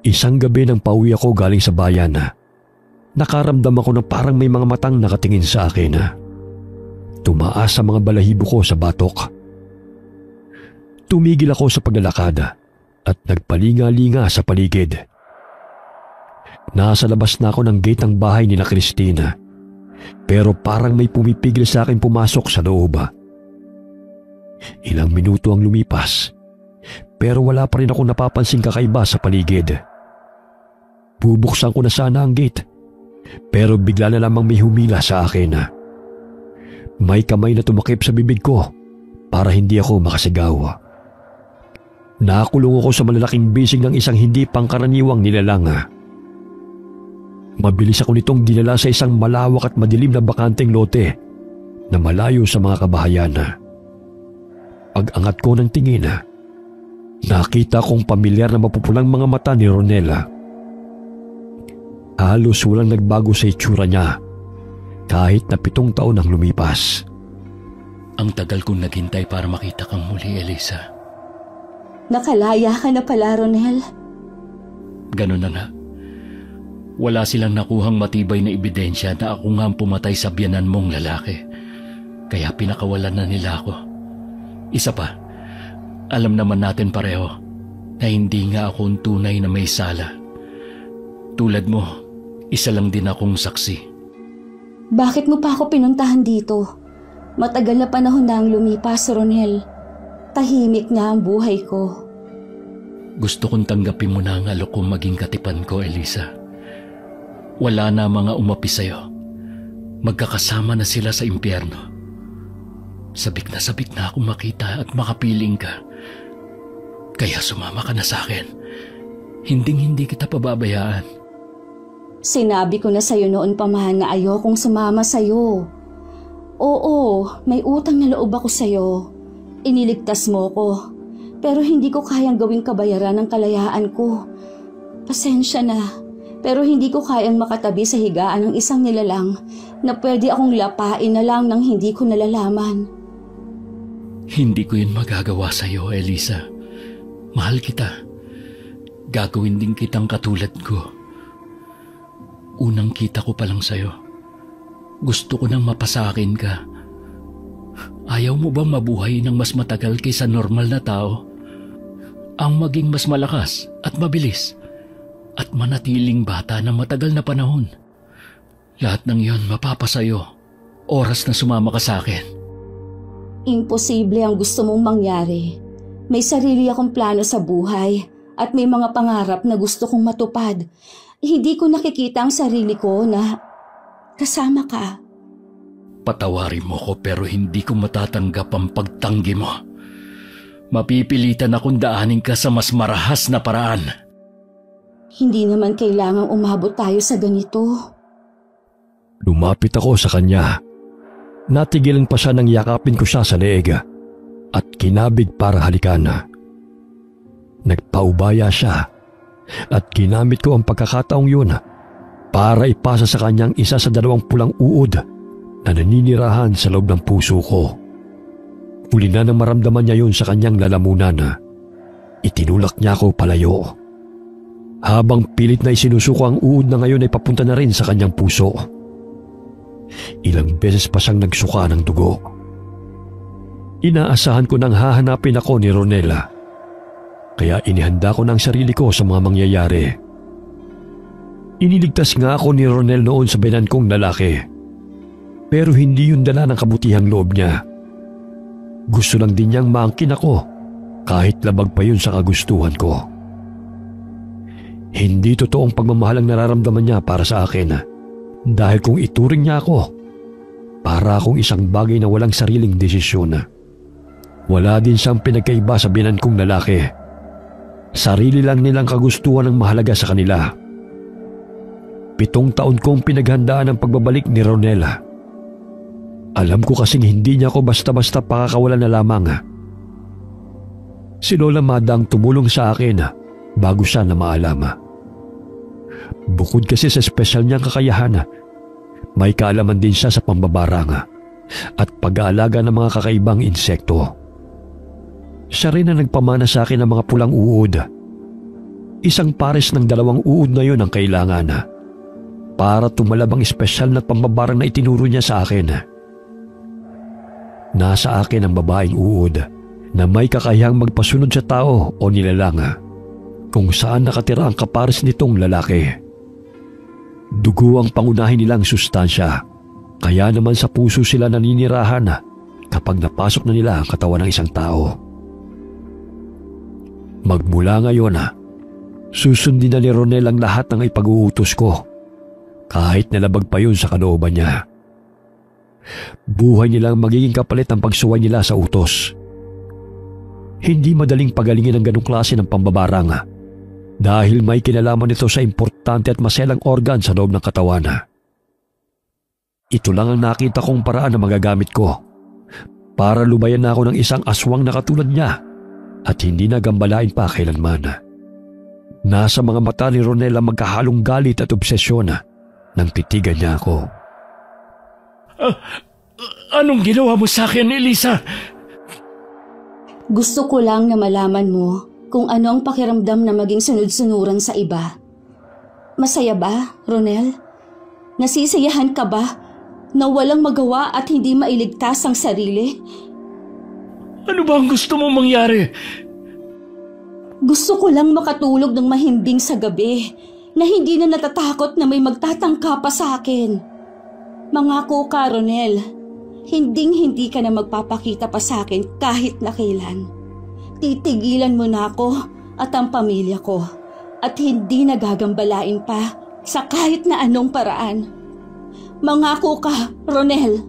Isang gabi nang pauwi ako galing sa bayan, nakaramdam ako na parang may mga matang nakatingin sa akin. Tumaas sa mga balahibo ko sa batok. Tumigil ako sa paglalakad at nagpalinga-linga sa paligid. Nasa labas na ako ng gate ng bahay ni na Christina, pero parang may pumipigil sa akin pumasok sa loob. Ilang minuto ang lumipas, pero wala pa rin akong napapansing kakaiba sa paligid. Bubuksan ko na sana ang gate, pero bigla na lamang may humila sa akin. May kamay na tumakip sa bibig ko para hindi ako makasigaw. Nakakulong ako sa malalaking bisig ng isang hindi pangkaraniwang nilalang. Mabilis ako nitong dinala sa isang malawak at madilim na bakanteng lote na malayo sa mga kabahayan. Pag-angat ko ng tingin, nakita kong pamilyar na mapupulang mga mata ni Ronela. Halos walang nagbago sa itsura niya kahit na 7 taon ang lumipas. Ang tagal kong naghintay para makita kang muli, Elisa. Nakalaya ka na pala, Ronel. Ganun na nga. Wala silang nakuhang matibay na ebidensya na ako nga ang pumatay sa biyanan mong lalaki. Kaya pinakawalan na nila ako. Isa pa, alam naman natin pareho na hindi nga ako ang tunay na may sala. Tulad mo, isa lang din akong saksi. Bakit mo pa ako pinuntahan dito? Matagal na panahon na ang lumipas, Ronel. Tahimik na ang buhay ko. Gusto kong tanggapin mo na ang alok kong maging katipan ko, Elisa. Wala na mga umapi sa'yo. Magkakasama na sila sa impyerno. Sabik na akong makita at makapiling ka. Kaya sumama ka na sa akin. Hinding-hindi kita pababayaan. Sinabi ko na sa'yo noon pa man na ayokong sumama sa'yo. Oo, may utang na loob ako sa'yo. Iniligtas mo ko. Pero hindi ko kayang gawing kabayaran ng kalayaan ko. Pasensya na. Pero hindi ko kayang makatabi sa higaan ng isang nilalang na pwede akong lapain na lang nang hindi ko nalalaman. Hindi ko yun magagawa sa iyo, Elisa. Mahal kita. Gagawin din kitang katulad ko. Unang kita ko pa lang sa iyo. Gusto ko nang mapasakin ka. Ayaw mo bang mabuhay ng mas matagal kaysa normal na tao? Ang maging mas malakas at mabilis? At manatiling bata ng matagal na panahon. Lahat ng iyon mapapasayo. Oras na sumama ka sa akin. Imposible ang gusto mong mangyari. May sarili akong plano sa buhay at may mga pangarap na gusto kong matupad. Hindi ko nakikita ang sarili ko na kasama ka. Patawarin mo ko pero hindi ko matatanggap ang pagtanggi mo. Mapipilitan akong daanin ka sa mas marahas na paraan. Hindi naman kailangang umabot tayo sa ganito. Lumapit ako sa kanya. Natigilan pa siya nang yakapin ko siya sa leeg at kinabig para halikan. Nagpaubaya siya at ginamit ko ang pagkakataong yun para ipasa sa kanyang isa sa 2 pulang uod na naninirahan sa loob ng puso ko. Huli na nang maramdaman niya yun sa kanyang lalamunan. Itinulak niya ako palayo. Habang pilit na isinusuko ang uod na ngayon ay papunta na rin sa kanyang puso. Ilang beses pa siyang nagsuka ng dugo. Inaasahan ko nang hahanapin ako ni Ronela. Kaya inihanda ko ng sarili ko sa mga mangyayari. Iniligtas nga ako ni Ronel noon sa biyanan kong lalaki. Pero hindi yun dala ng kabutihang loob niya. Gusto lang din niyang maangkin ako kahit labag pa yun sa kagustuhan ko. Hindi totoong pagmamahal ang nararamdaman niya para sa akin dahil kung ituring niya ako, para akong isang bagay na walang sariling desisyon. Wala din siyang pinagkaiba sa binan kong lalaki. Sarili lang nilang kagustuhan ang mahalaga sa kanila. 7 taon kong pinaghandaan ang pagbabalik ni Ronel. Alam ko kasing hindi niya ako basta-basta pakakawalan na lamang. Si Lola Mada ang tumulong sa akin bago siya na maalam. Bukod kasi sa espesyal niyang kakayahan, may kaalaman din siya sa pambabarang at pag-aalaga ng mga kakaibang insekto. Siya rin ang nagpamana sa akin ng mga pulang uod. Isang pares ng 2 uod na yun ang kailangan para tumalab ang espesyal na pambabarang na itinuro niya sa akin. Nasa akin ang babaeng uod na may kakayahang magpasunod sa tao o nilalang kung saan nakatira ang kapares nitong lalaki. Dugo ang pangunahin nilang sustansya, kaya naman sa puso sila naninirahan kapag napasok na nila ang katawan ng isang tao. Magmula ngayon, susundin na ni Ronel ang lahat ng ipag-uutos ko, kahit nalabag pa yun sa kalooban niya. Buhay nilang magiging kapalit ang pagsuway nila sa utos. Hindi madaling pagalingin ang ganong klase ng pambabarang dahil may kinalaman ito sa importante at maselang organ sa loob ng katawan. Ito lang ang nakita kong paraan na magagamit ko para lubayan na ako ng isang aswang na katulad niya at hindi na gambalain pa kailanman. Nasa mga mata ni Ronel ang magkahalong galit at obsesyon nang titigan niya ako. Anong ginawa mo sa akin, Elisa? Gusto ko lang na malaman mo kung ano ang pakiramdam na maging sunod-sunuran sa iba. Masaya ba, Ronel? Nasisiyahan ka ba na walang magawa at hindi mailigtas ang sarili? Ano ba ang gusto mong mangyari? Gusto ko lang makatulog ng mahimbing sa gabi na hindi na natatakot na may magtatangka pa sa akin. Mangako ka, Ronel. Hinding-hindi ka na magpapakita pa sa akin kahit na kailan. Titigilan mo na ako at ang pamilya ko at hindi nagagambalain pa sa kahit na anong paraan. Mangako ka, Ronel.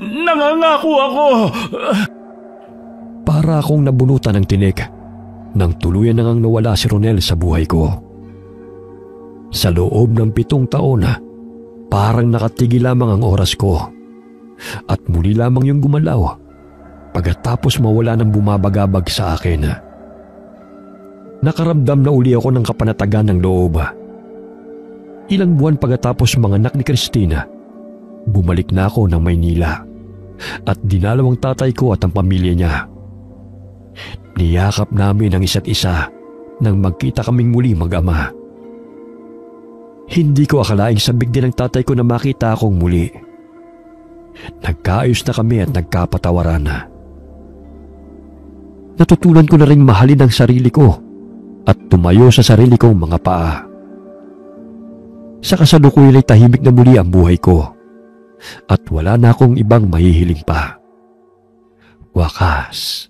Nangangako ako. Para akong nabunutan ng tinik nang tuluyan nang nawala si Ronel sa buhay ko. Sa loob ng 7 taon, parang nakatigil lamang ang oras ko at muli lamang yung gumalaw pagkatapos mawala ng bumabagabag sa akin. Nakaramdam na uli ako ng kapanatagan ng loob. Ilang buwan pagkatapos manganak ni Christina, bumalik na ako ng Maynila at dinalaw ang tatay ko at ang pamilya niya. Niyakap namin ang isa't isa nang magkita kaming muli mag-ama. Hindi ko akalaing sabik din ng tatay ko na makita akong muli. Nagkaayos na kami at nagkapatawaran. Natutunan ko na ring mahalin ang sarili ko at tumayo sa sarili kong mga paa. Sa kasalukuyan ay tahimik na muli ang buhay ko at wala na akong ibang mahihiling pa. Wakas,